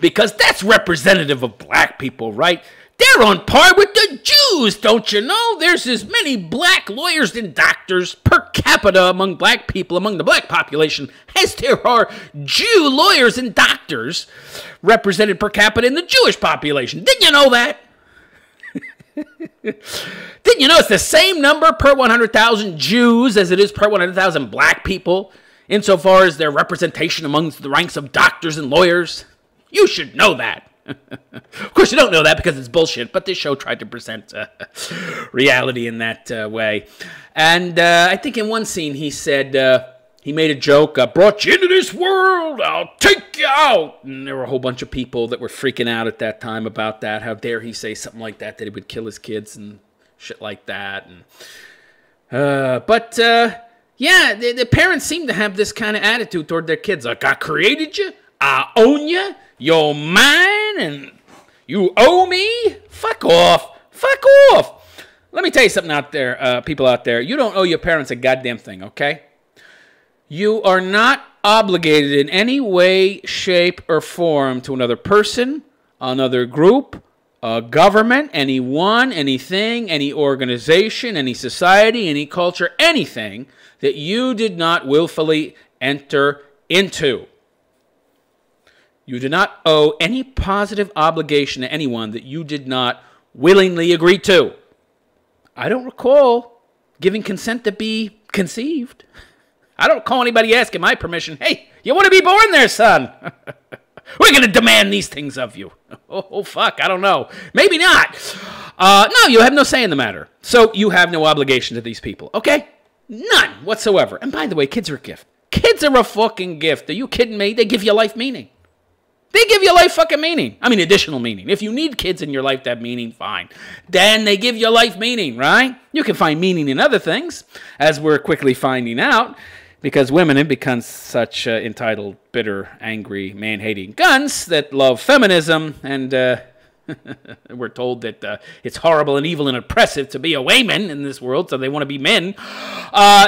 Because that's representative of black people, right? They're on par with the Jews, don't you know? There's as many black lawyers and doctors per capita among black people, among the black population, as there are Jew lawyers and doctors represented per capita in the Jewish population. Didn't you know that? Didn't you know it's the same number per 100,000 Jews as it is per 100,000 black people, insofar as their representation amongst the ranks of doctors and lawyers? You should know that. Of course, you don't know that because it's bullshit, but this show tried to present reality in that way. And I think in one scene he said, he made a joke, I brought you into this world, I'll take you out. And there were a whole bunch of people that were freaking out at that time about that. How dare he say something like that he would kill his kids and shit like that. And yeah, the parents seem to have this kind of attitude toward their kids. Like, I created you, I own you, you're mine, and you owe me? Fuck off. Fuck off. Let me tell you something out there, people out there. You don't owe your parents a goddamn thing, okay? You are not obligated in any way, shape, or form to another person, another group, a government, anyone, anything, any organization, any society, any culture, anything that you did not willfully enter into. You do not owe any positive obligation to anyone that you did not willingly agree to. I don't recall giving consent to be conceived. I don't recall anybody asking my permission, hey, you want to be born there, son? We're going to demand these things of you. Oh, fuck, I don't know. Maybe not. No, you have no say in the matter. So you have no obligation to these people, okay? None whatsoever. And by the way, kids are a gift. Kids are a fucking gift. Are you kidding me? They give you life meaning. They give you life fucking meaning. I mean, additional meaning. If you need kids in your life to have meaning, fine. Then they give you life meaning, right? You can find meaning in other things, as we're quickly finding out, because women have become such entitled, bitter, angry, man-hating guns that love feminism, and we're told that it's horrible and evil and oppressive to be a woman in this world, so they want to be men.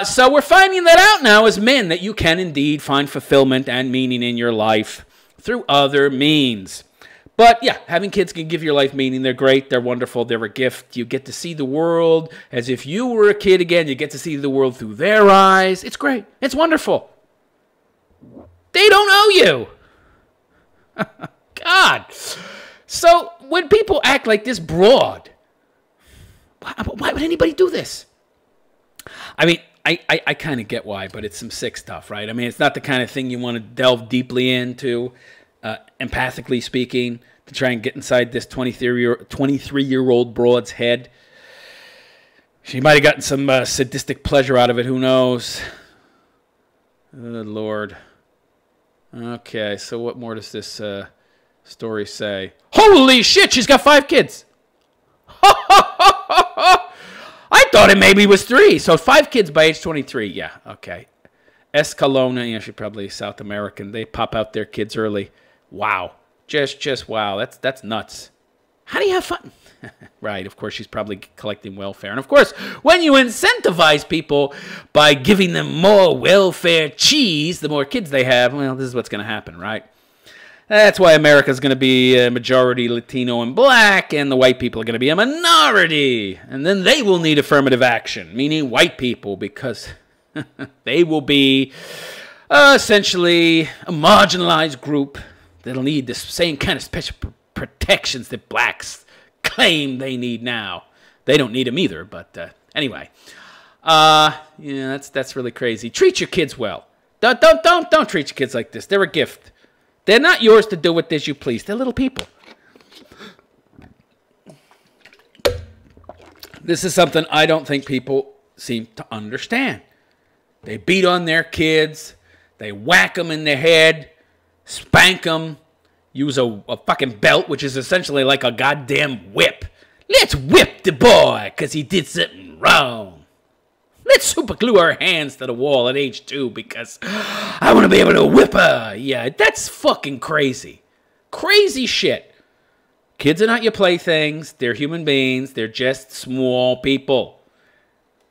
So we're finding that out now as men, that you can indeed find fulfillment and meaning in your life through other means. But yeah, having kids can give your life meaning. They're great. They're wonderful. They're a gift. You get to see the world as if you were a kid again. You get to see the world through their eyes. It's great. It's wonderful. They don't owe you. God. So when people act like this broad, why would anybody do this? I mean, I kind of get why, but it's some sick stuff, right? I mean, it's not the kind of thing you want to delve deeply into, empathically speaking, to try and get inside this 23-year-old broad's head. She might have gotten some sadistic pleasure out of it. Who knows? Good Lord. Okay, so what more does this story say? Holy shit, she's got 5 kids. I thought it maybe was 3. So 5 kids by age 23. Yeah, okay. Escalona, yeah, she's probably South American. They pop out their kids early. Wow. Just wow. That's nuts. How do you have fun? Right, of course, she's probably collecting welfare. And of course, when you incentivize people by giving them more welfare cheese, the more kids they have, well, this is what's going to happen, right? That's why America's going to be a majority Latino and black, and the white people are going to be a minority. And then they will need affirmative action, meaning white people, because they will be essentially a marginalized group that'll need the same kind of special protections that blacks claim they need now. They don't need them either, but anyway. Yeah, that's really crazy. Treat your kids well. Don't treat your kids like this. They're a gift. They're not yours to do with as you please. They're little people. This is something I don't think people seem to understand. They beat on their kids. They whack them in the head, spank them, use a fucking belt, which is essentially like a goddamn whip. Let's whip the boy because he did something wrong. Let's superglue our hands to the wall at age 2 because I want to be able to whip her. Yeah, that's fucking crazy. Crazy shit. Kids are not your playthings. They're human beings. They're just small people.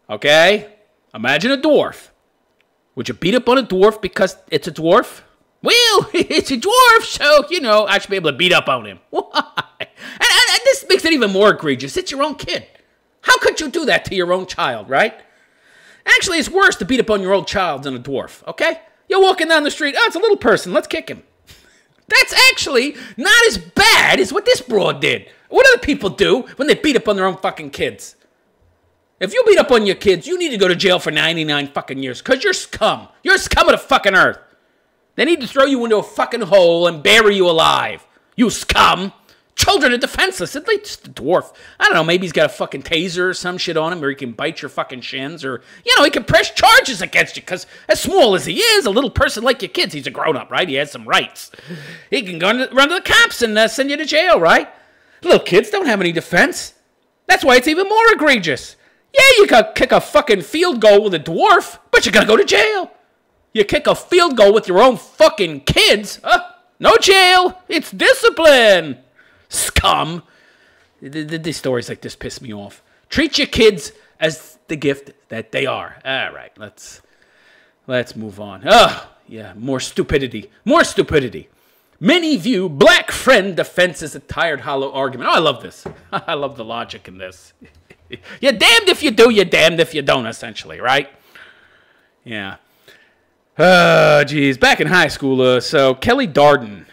Okay? Imagine a dwarf. Would you beat up on a dwarf because it's a dwarf? Well, it's a dwarf, so, you know, I should be able to beat up on him. Why? And this makes it even more egregious. It's your own kid. How could you do that to your own child, right? Actually, it's worse to beat up on your old child than a dwarf, okay? You're walking down the street, oh, it's a little person, let's kick him. That's actually not as bad as what this broad did. What do the people do when they beat up on their own fucking kids? If you beat up on your kids, you need to go to jail for 99 fucking years, because you're scum. You're scum of the fucking earth. They need to throw you into a fucking hole and bury you alive. You scum! Children are defenseless. At least the dwarf. I don't know, maybe he's got a fucking taser or some shit on him, or he can bite your fucking shins, or, he can press charges against you, because as small as he is, a little person like your kids, he's a grown-up, right? He has some rights. He can run to the cops and send you to jail, right? Little kids don't have any defense. That's why it's even more egregious. Yeah, you can kick a fucking field goal with a dwarf, but you're gonna go to jail. You kick a field goal with your own fucking kids, no jail. It's discipline. Scum. These stories like this piss me off. Treat your kids as the gift that they are. All right, let's move on. Oh, yeah, more stupidity. More stupidity. Many view black friend defense as a tired, hollow argument. Oh, I love this. I love the logic in this. You're damned if you do, you're damned if you don't, essentially, right? Yeah. Geez. Back in high school, so Kelly Darden,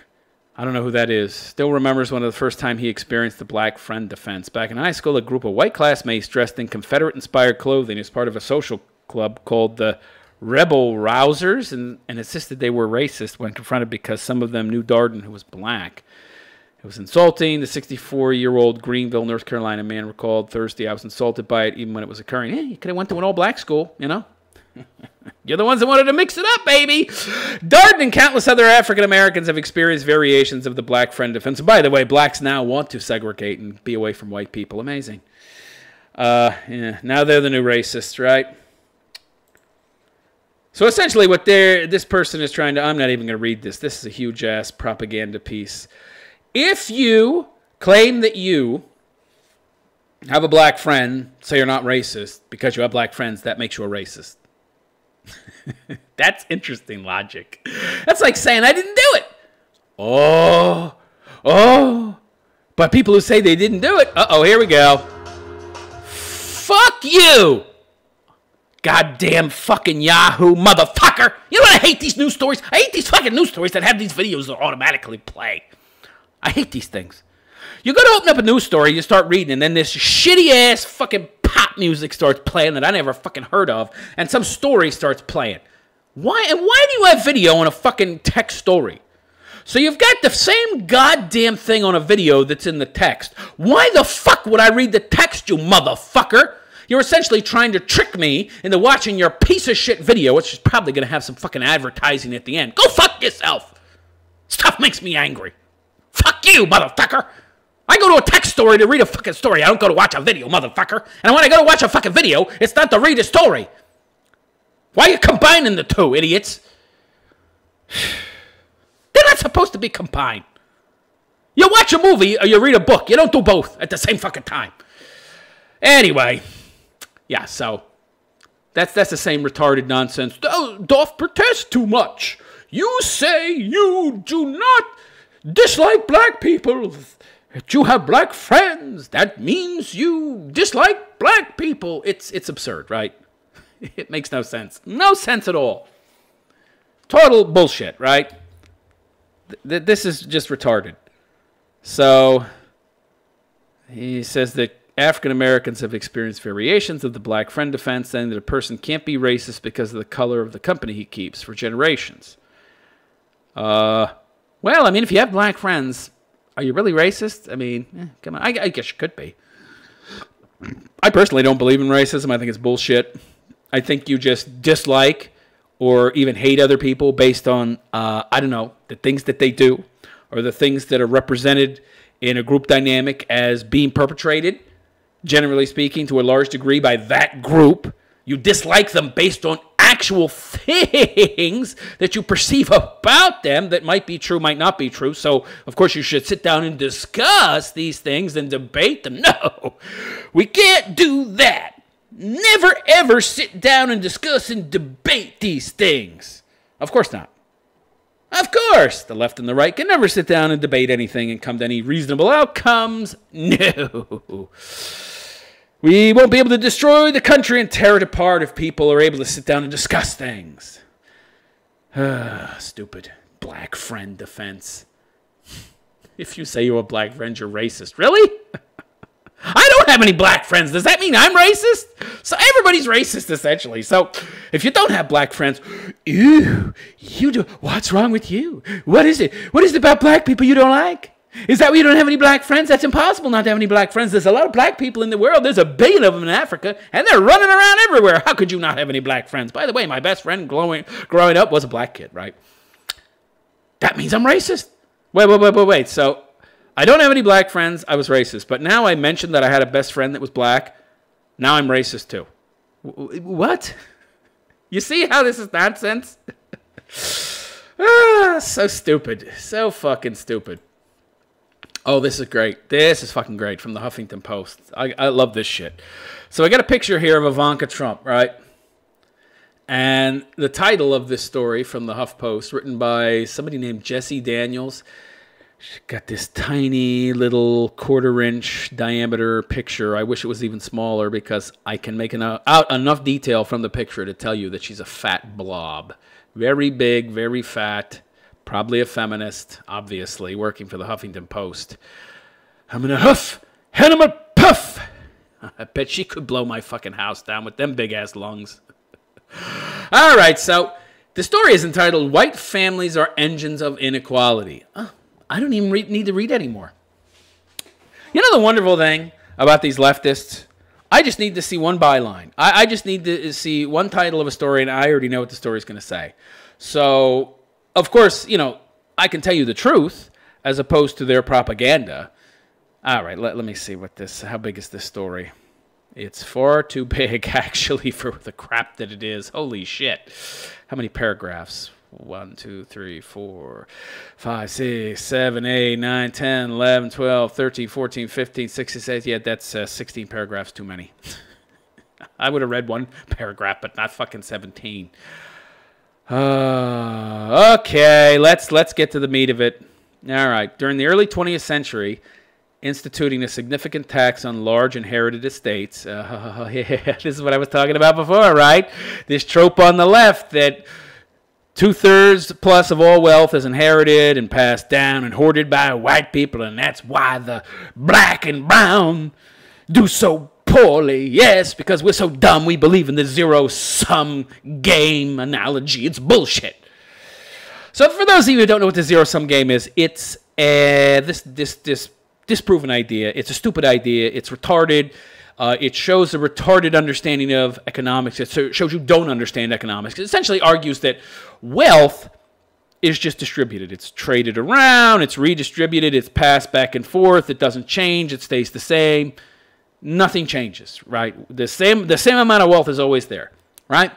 I don't know who that is, still remembers one of the first time he experienced the black friend defense. Back in high school, a group of white classmates dressed in Confederate-inspired clothing as part of a social club called the Rebel Rousers and insisted they were racist when confronted because some of them knew Darden, who was black. It was insulting. The 64-year-old Greenville, North Carolina man recalled Thursday, I was insulted by it even when it was occurring. You could have went to an all-black school, You're the ones that wanted to mix it up, baby. Darden and countless other African Americans have experienced variations of the black friend defense. And by the way, blacks now want to segregate and be away from white people. Amazing. Yeah, now they're the new racists, right? So essentially what this person is trying to... I'm not even going to read this. This is a huge-ass propaganda piece. If you claim that you have a black friend, so you're not racist, because you have black friends, that makes you a racist. That's interesting logic. That's like saying I didn't do it. Oh. But people who say they didn't do it, here we go. Fuck you. Goddamn fucking Yahoo motherfucker. You know what I hate these news stories? I hate these fucking news stories that have these videos that automatically play. I hate these things. You go to open up a news story, you start reading, and then this shitty-ass fucking pop music starts playing that I never fucking heard of, and some story starts playing. Why do you have video on a fucking text story? So you've got the same goddamn thing on a video that's in the text. Why the fuck would I read the text, you motherfucker? You're essentially trying to trick me into watching your piece of shit video, which is probably going to have some fucking advertising at the end. Go fuck yourself. Stuff makes me angry. Fuck you, motherfucker. I go to a text story to read a fucking story. I don't go to watch a video, motherfucker. And when I go to watch a fucking video, it's not to read a story. Why are you combining the two, idiots? They're not supposed to be combined. You watch a movie or you read a book. You don't do both at the same fucking time. Anyway, yeah, so that's the same retarded nonsense. Doth protest too much. You say you do not dislike black people. That you have black friends. That means you dislike black people. It's absurd, right? It makes no sense. No sense at all. Total bullshit, right? This is just retarded. So, he says that African Americans have experienced variations of the black friend defense, saying that a person can't be racist because of the color of the company he keeps for generations. Well, I mean, if you have black friends, are you really racist? I mean, come on. I guess you could be. I personally don't believe in racism. I think it's bullshit. I think you just dislike or even hate other people based on, I don't know, the things that they do or the things that are represented in a group dynamic as being perpetrated, generally speaking, to a large degree by that group. You dislike them based on actual things that you perceive about them that might be true, might not be true. So, of course, you should sit down and discuss these things and debate them. No, we can't do that. Never, ever sit down and discuss and debate these things. Of course not. Of course, the left and the right can never sit down and debate anything and come to any reasonable outcomes. No. We won't be able to destroy the country and tear it apart if people are able to sit down and discuss things. Stupid black friend defense. If you say you're a black friend, you're racist. Really? I don't have any black friends. Does that mean I'm racist? So everybody's racist, essentially. So if you don't have black friends, ew, you do. What's wrong with you? What is it? What is it about black people you don't like? Is that why you don't have any black friends? That's impossible not to have any black friends. There's a lot of black people in the world. There's 1 billion of them in Africa, and they're running around everywhere. How could you not have any black friends? By the way, my best friend growing up was a black kid, right? That means I'm racist. Wait. So I don't have any black friends. I was racist. But now I mentioned that I had a best friend that was black. Now I'm racist too. What? You see how this is nonsense? So stupid. So fucking stupid. Oh, this is great. This is fucking great from the Huffington Post. I love this shit. So I got a picture here of Ivanka Trump, right? And the title of this story from the HuffPost, written by somebody named Jesse Daniels. She's got this tiny little 1/4-inch diameter picture. I wish it was even smaller because I can make out enough detail from the picture to tell you that she's a fat blob. Very big, very fat. Probably a feminist, obviously, working for the Huffington Post. I'm gonna huff, and I'm gonna puff. I bet she could blow my fucking house down with them big-ass lungs. All right, so the story is entitled, White Families Are Engines of Inequality. Oh, I don't even need to read anymore. You know the wonderful thing about these leftists? I just need to see one byline. I just need to see one title of a story, and I already know what the story is going to say. So, of course, you know, I can tell you the truth as opposed to their propaganda. All right, let me see how big is this story? It's far too big, actually, for the crap that it is. Holy shit. How many paragraphs? 1, 2, 3, 4, 5, 6, 7, 8, 9, 10, 11, 12, 13, 14, 15, 16, 17. Yeah, that's 16 paragraphs too many. I would have read one paragraph, but not fucking 17. Okay, let's get to the meat of it. All right. During the early 20th century, instituting a significant tax on large inherited estates. Yeah, this is what I was talking about before, right? This trope on the left that 2/3 plus of all wealth is inherited and passed down and hoarded by white people, and that's why the black and brown do so poorly. Yes, because we're so dumb we believe in the zero-sum game analogy. It's bullshit. So for those of you who don't know what the zero-sum game is, it's this disproven idea. It's a stupid idea. It's retarded. It shows a retarded understanding of economics. It shows you don't understand economics. It essentially argues that wealth is just distributed. It's traded around. It's redistributed. It's passed back and forth. It doesn't change. It stays the same. Nothing changes, right? The same amount of wealth is always there, right?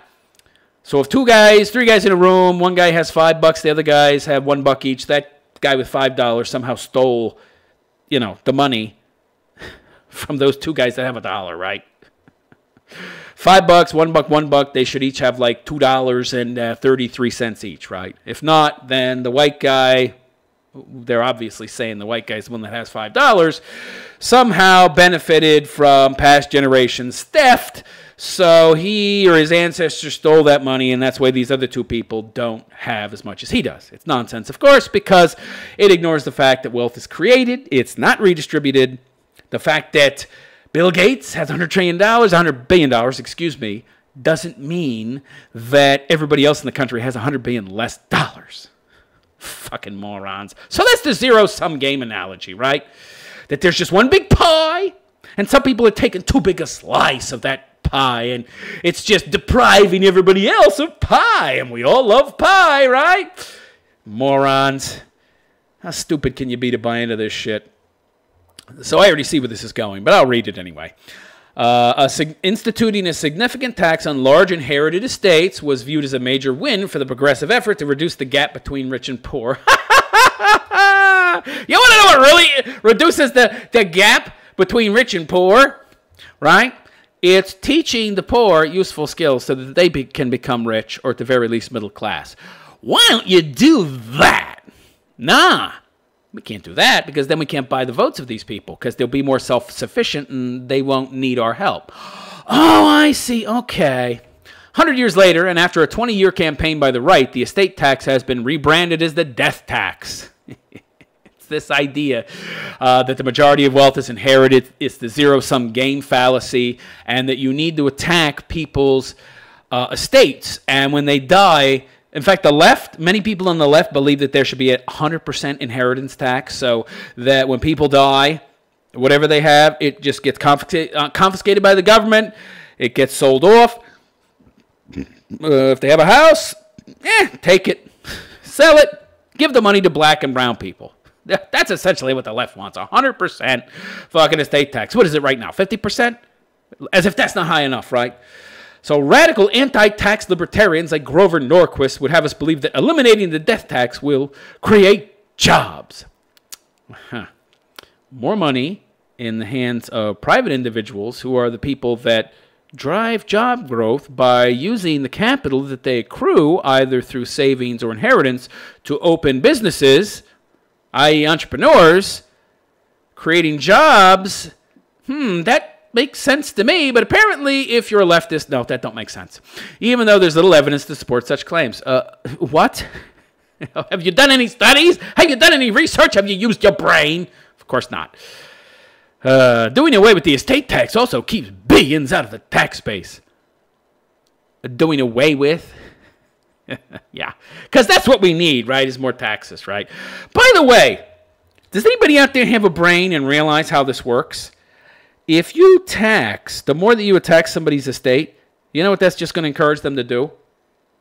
So if 3 guys in a room, one guy has $5, the other guys have $1 each. That guy with $5 somehow stole, the money from those 2 guys that have $1, right? $5, $1, they should each have like $2.33 each, right? If not, then the white guy, they're obviously saying the white guy's the one that has $5, somehow benefited from past generations' theft. So he or his ancestors stole that money, and that's why these other 2 people don't have as much as he does. It's nonsense, of course, because it ignores the fact that wealth is created. It's not redistributed. The fact that Bill Gates has $100 billion, doesn't mean that everybody else in the country has $100 billion less dollars. Fucking morons. So that's the zero-sum game analogy, right? That there's just one big pie, and some people are taking too big a slice of that pie, and it's just depriving everybody else of pie, and we all love pie, right? Morons. How stupid can you be to buy into this shit? So I already see where this is going, but I'll read it anyway. Instituting a significant tax on large inherited estates was viewed as a major win for the progressive effort to reduce the gap between rich and poor. You want to know what really reduces the gap between rich and poor? Right? It's teaching the poor useful skills so that they can become rich, or at the very least middle class. Why don't you do that? Nah. We can't do that because then we can't buy the votes of these people because they'll be more self-sufficient and they won't need our help. Oh, I see. Okay. 100 years later, and after a 20-year campaign by the right, the estate tax has been rebranded as the death tax. It's this idea that the majority of wealth is inherited. It's the zero-sum game fallacy, and that you need to attack people's estates. And when they die, In fact, the left, many people on the left believe that there should be a 100% inheritance tax, so that when people die, whatever they have, it just gets confiscated by the government. It gets sold off. If they have a house, take it. Sell it. Give the money to black and brown people. That's essentially what the left wants, 100% fucking estate tax. What is it right now, 50%? As if that's not high enough, right? So radical anti-tax libertarians like Grover Norquist would have us believe that eliminating the death tax will create jobs. More money in the hands of private individuals who are the people that drive job growth by using the capital that they accrue either through savings or inheritance to open businesses, i.e. entrepreneurs, creating jobs. That makes sense to me, but apparently if you're a leftist, no, that don't make sense. Even though there's little evidence to support such claims. What? Have you done any studies? Have you done any research? Have you used your brain? Of course not. Doing away with the estate tax also keeps billions out of the tax base. Doing away with? Yeah, because that's what we need, right, is more taxes, right? By the way, does anybody out there have a brain and realize how this works? If you tax, the more that you tax somebody's estate, you know what that's just going to encourage them to do?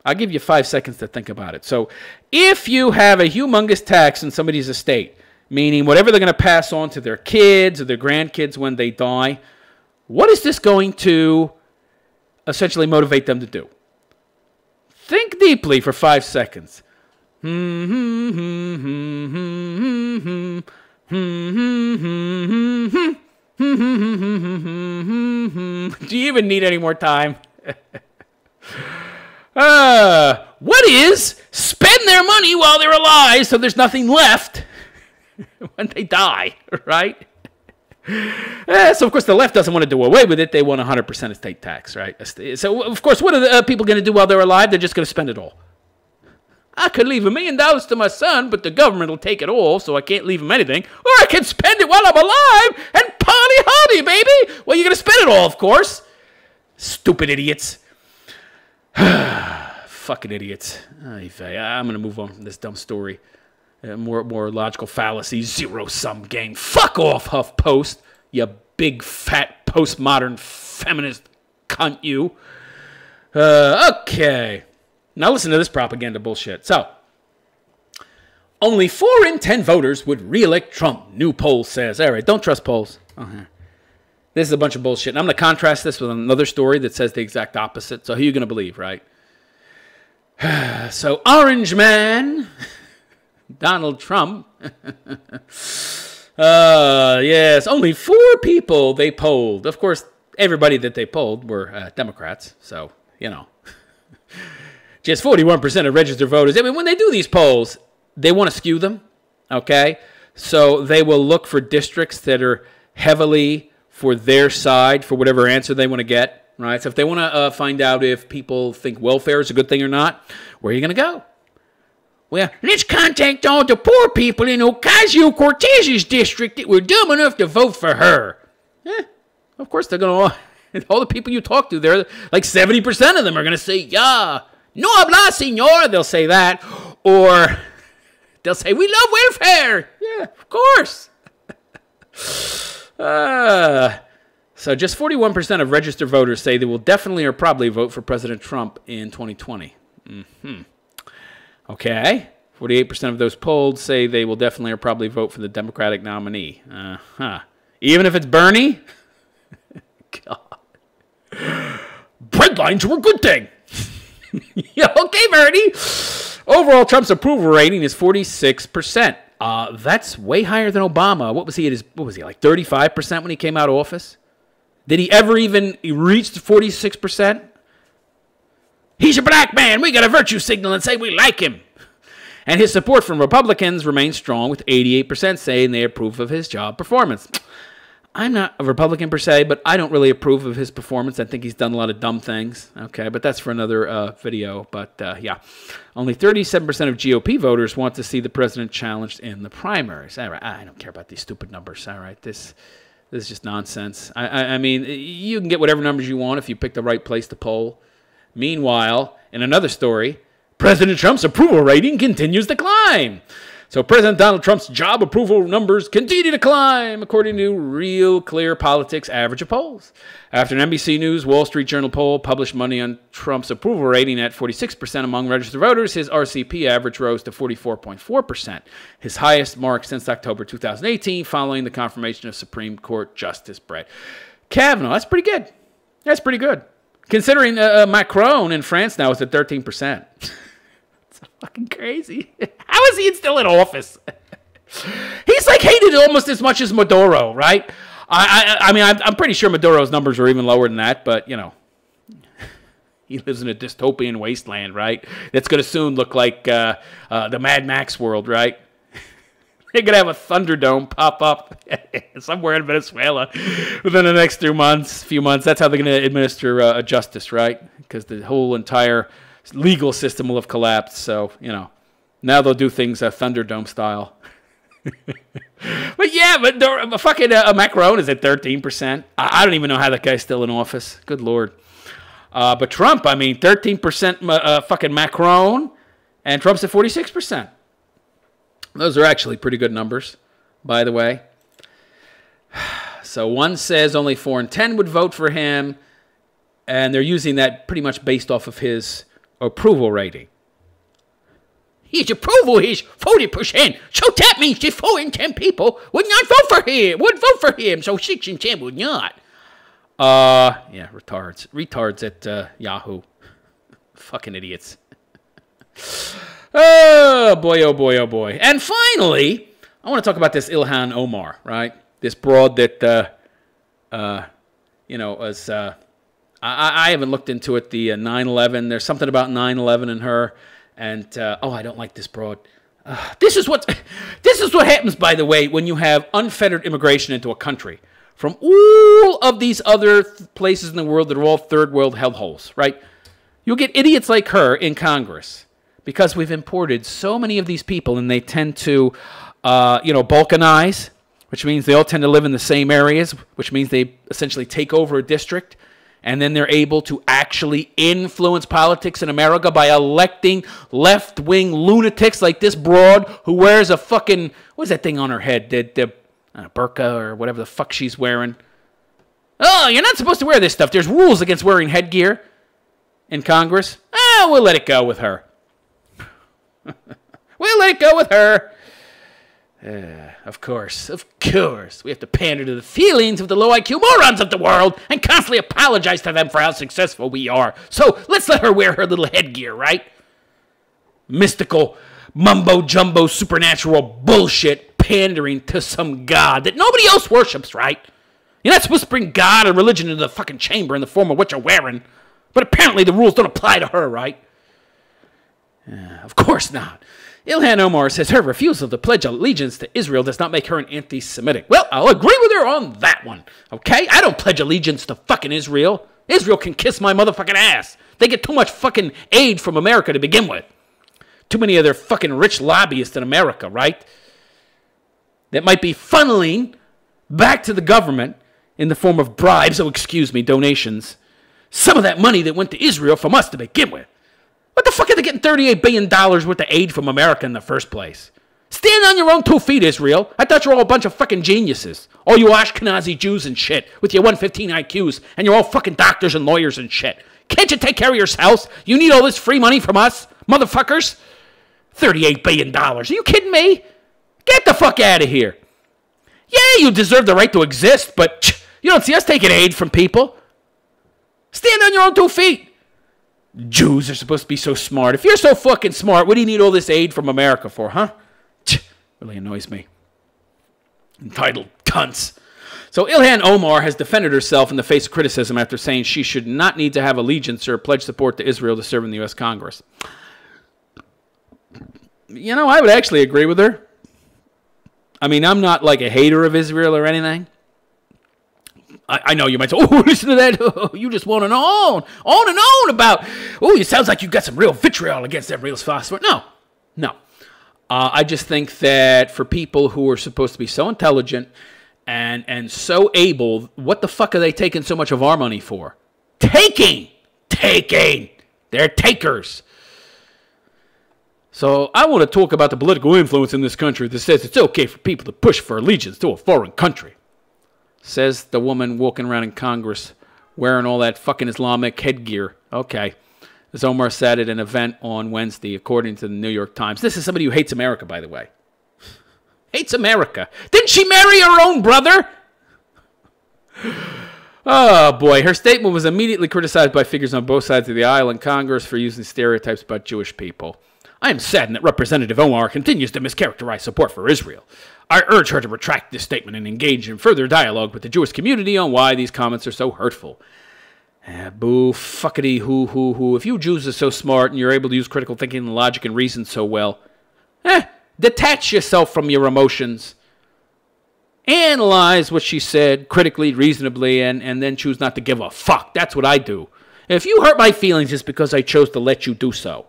I'll give you 5 seconds to think about it. So if you have a humongous tax in somebody's estate, meaning whatever they're going to pass on to their kids or their grandkids when they die, what is this going to essentially motivate them to do? Think deeply for 5 seconds. Do you even need any more time? What is spend their money while they're alive so there's nothing left when they die, right? So, of course, the left doesn't want to do away with it. They want 100% estate tax, right? So, of course, what are the people going to do while they're alive? They're just going to spend it all. I could leave $1 million to my son, but the government will take it all, so I can't leave him anything. Or I can spend it while I'm alive and party hardy, baby. Well, you're going to spend it all, of course. Stupid idiots. Fucking idiots. I'm going to move on from this dumb story. More logical fallacies, zero-sum game. Fuck off, HuffPost, you big, fat, postmodern feminist cunt, you. Okay. Now listen to this propaganda bullshit. So, only 4 in 10 voters would re-elect Trump, new poll says. All right, don't trust polls. This is a bunch of bullshit. And I'm going to contrast this with another story that says the exact opposite. So who are you going to believe, right? So, Orange Man, Donald Trump. Yes, only 4 people they polled. Of course, everybody that they polled were Democrats. So, you know. Just 41% of registered voters. I mean, when they do these polls, they want to skew them, okay? So they will look for districts that are heavily for their side for whatever answer they want to get, right? So if they want to find out if people think welfare is a good thing or not, where are you going to go? Well, let's contact all the poor people in Ocasio-Cortez's district that were dumb enough to vote for her. Of course they're going to... All the people you talk to, they're like 70% of them are going to say, yeah. No habla, senor, they'll say that. Or they'll say, we love welfare. Yeah, of course. So just 41% of registered voters say they will definitely or probably vote for President Trump in 2020. Okay. 48% of those polled say they will definitely or probably vote for the Democratic nominee. Even if it's Bernie? God. Bread lines were a good thing. Yeah, okay, Bernie. Overall, Trump's approval rating is 46%. That's way higher than Obama. What was he, like 35% when he came out of office? Did he ever even reach 46%? He's a black man. We got a virtue signal and say we like him. And his support from Republicans remains strong, with 88% saying they approve of his job performance. I'm not a Republican per se, but I don't really approve of his performance. I think he's done a lot of dumb things. Okay, but that's for another video. But yeah, only 37% of GOP voters want to see the president challenged in the primaries. All right, I don't care about these stupid numbers. All right, this is just nonsense. I mean, you can get whatever numbers you want if you pick the right place to poll. Meanwhile, in another story, President Trump's approval rating continues to climb. So President Donald Trump's job approval numbers continue to climb, according to Real Clear Politics average of polls. After an NBC News Wall Street Journal poll published Monday on Trump's approval rating at 46% among registered voters, his RCP average rose to 44.4%, his highest mark since October 2018, following the confirmation of Supreme Court Justice Brett Kavanaugh. That's pretty good. That's pretty good. Considering Macron in France now is at 13%. Fucking crazy. How is he still in office? He's like hated almost as much as Maduro, right? I mean, I'm pretty sure Maduro's numbers are even lower than that, but, you know, he lives in a dystopian wasteland, right? That's going to soon look like the Mad Max world, right? They're going to have a Thunderdome pop up somewhere in Venezuela within the next few months. That's how they're going to administer justice, right? Because the whole entire legal system will have collapsed. So, you know, now they'll do things Thunderdome style. But yeah, but fucking Macron is at 13%. I don't even know how that guy's still in office. Good Lord. But Trump, I mean, 13% fucking Macron, and Trump's at 46%. Those are actually pretty good numbers, by the way. So one says only 4 in 10 would vote for him, and they're using that pretty much based off of his approval rating. His approval is 40%. So that means that 4 in 10 people would not vote for him. Would vote for him. So 6 in 10 would not. Yeah, retards. Retards at Yahoo. Fucking idiots. Oh, boy, oh, boy, oh, boy. And finally, I want to talk about this Ilhan Omar, right? This broad that, you know, was... I haven't looked into it, the 9/11. There's something about 9/11 in her. And, oh, I don't like this broad. This is what happens, by the way, when you have unfettered immigration into a country from all of these other places in the world that are all third world hellholes, right? You'll get idiots like her in Congress because we've imported so many of these people, and they tend to, you know, balkanize, which means they all tend to live in the same areas, which means they essentially take over a district. And then they're able to actually influence politics in America by electing left-wing lunatics like this broad who wears a fucking, what is that thing on her head? The burqa or whatever the fuck she's wearing. Oh, you're not supposed to wear this stuff. There's rules against wearing headgear in Congress. Oh, we'll let it go with her. We'll let it go with her. Of course. We have to pander to the feelings of the low IQ morons of the world and constantly apologize to them for how successful we are. So let's let her wear her little headgear, right? Mystical, mumbo-jumbo, supernatural bullshit pandering to some god that nobody else worships, right? You're not supposed to bring God or religion into the fucking chamber in the form of what you're wearing. But apparently the rules don't apply to her, right? Of course not. Ilhan Omar says her refusal to pledge allegiance to Israel does not make her an anti-Semitic. Well, I'll agree with her on that one, okay? I don't pledge allegiance to fucking Israel. Israel can kiss my motherfucking ass. They get too much fucking aid from America to begin with. Too many of their fucking rich lobbyists in America, right? That might be funneling back to the government in the form of bribes, donations. Some of that money that went to Israel from us to begin with. What the fuck are they getting $38 billion worth of aid from America in the first place? Stand on your own 2 feet, Israel. I thought you were all a bunch of fucking geniuses. All you Ashkenazi Jews and shit with your 115 IQs, and you're all fucking doctors and lawyers and shit. Can't you take care of yourselves? You need all this free money from us, motherfuckers? $38 billion. Are you kidding me? Get the fuck out of here. Yeah, you deserve the right to exist, but you don't see us taking aid from people. Stand on your own 2 feet. Jews are supposed to be so smart. If you're so fucking smart, what do you need all this aid from America for, huh? Really annoys me. Entitled cunts. So Ilhan Omar has defended herself in the face of criticism after saying she should not need to have allegiance or pledge support to Israel to serve in the U.S. Congress. You know, I would actually agree with her. I mean, I'm not like a hater of Israel or anything. I know you might say, oh, listen to that. Oh, you just want to know on and on about, oh, it sounds like you've got some real vitriol against that real phosphor. No. I just think that for people who are supposed to be so intelligent and so able, what the fuck are they taking so much of our money for? Taking. They're takers. So I want to talk about the political influence in this country that says it's okay for people to push for allegiance to a foreign country. Says the woman walking around in Congress wearing all that fucking Islamic headgear. Okay. As Omar said at an event on Wednesday, according to the New York Times. This is somebody who hates America, by the way. Hates America. Didn't she marry her own brother? Oh, boy. Her statement was immediately criticized by figures on both sides of the aisle in Congress for using stereotypes about Jewish people. I am saddened that Representative Omar continues to mischaracterize support for Israel. I urge her to retract this statement and engage in further dialogue with the Jewish community on why these comments are so hurtful. Boo, fuckity, hoo. If you Jews are so smart and you're able to use critical thinking and logic and reason so well, detach yourself from your emotions. Analyze what she said critically, reasonably, and then choose not to give a fuck. That's what I do. If you hurt my feelings, it's because I chose to let you do so.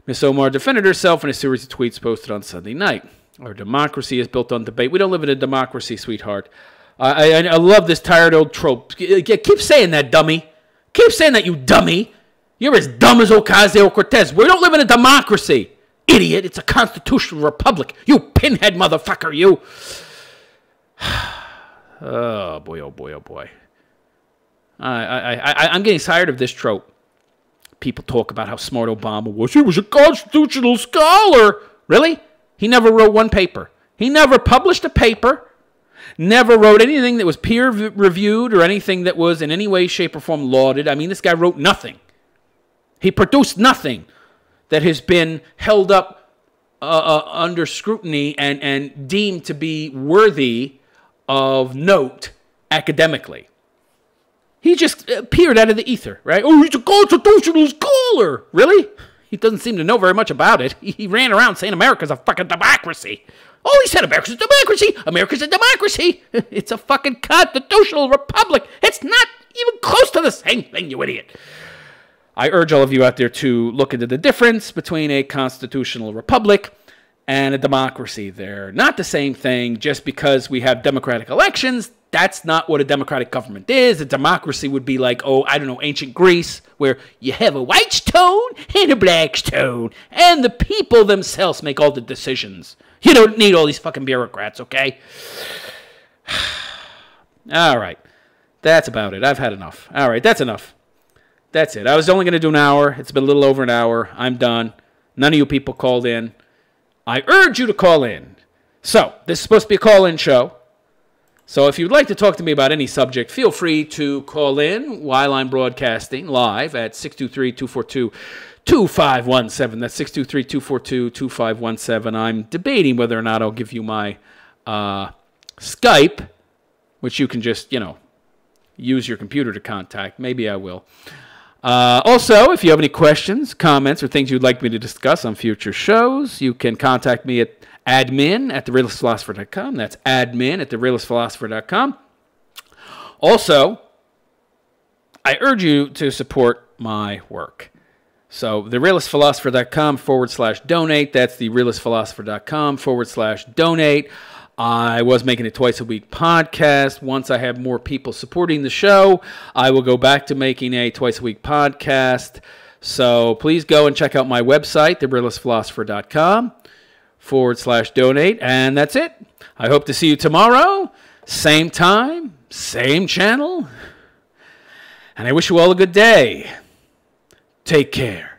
Ms. Omar defended herself in a series of tweets posted on Sunday night. Our democracy is built on debate. We don't live in a democracy, sweetheart. I love this tired old trope. Keep saying that, dummy. Keep saying that, you dummy. You're as dumb as Ocasio-Cortez. We don't live in a democracy. Idiot. It's a constitutional republic. You pinhead motherfucker, you. Oh, boy, oh, boy, oh, boy. I'm getting tired of this trope. People talk about how smart Obama was. He was a constitutional scholar. Really? He never wrote one paper. He never published a paper. Never wrote anything that was peer-reviewed or anything that was in any way, shape, or form lauded. I mean, this guy wrote nothing. He produced nothing that has been held up under scrutiny and deemed to be worthy of note academically. He just appeared out of the ether, right? Oh, he's a constitutional scholar. Really? He doesn't seem to know very much about it. He ran around saying America's a fucking democracy. Oh, he said America's a democracy. America's a democracy. It's a fucking constitutional republic. It's not even close to the same thing, you idiot. I urge all of you out there to look into the difference between a constitutional republic and a democracy. They're not the same thing. Just because we have democratic elections, that's not what a democratic government is. A democracy would be like, oh, I don't know, ancient Greece, where you have a white stone and a black stone, and the people themselves make all the decisions. You don't need all these fucking bureaucrats, okay? All right. That's about it. I've had enough. All right, that's enough. That's it. I was only going to do an hour. It's been a little over an hour. I'm done. None of you people called in. I urge you to call in. So, this is supposed to be a call-in show. So if you'd like to talk to me about any subject, feel free to call in while I'm broadcasting live at 623-242-2517. That's 623-242-2517. I'm debating whether or not I'll give you my Skype, which you can just, use your computer to contact. Maybe I will. Also, if you have any questions, comments, or things you'd like me to discuss on future shows, you can contact me at admin@therealistphilosopher.com. That's admin@therealistphilosopher.com. Also, I urge you to support my work. So, therealistphilosopher.com/donate. That's therealistphilosopher.com/donate. I was making a twice-a-week podcast. Once I have more people supporting the show, I will go back to making a twice-a-week podcast. So please go and check out my website, therealistphilosopher.com/donate. And that's it. I hope to see you tomorrow. Same time, same channel. And I wish you all a good day. Take care.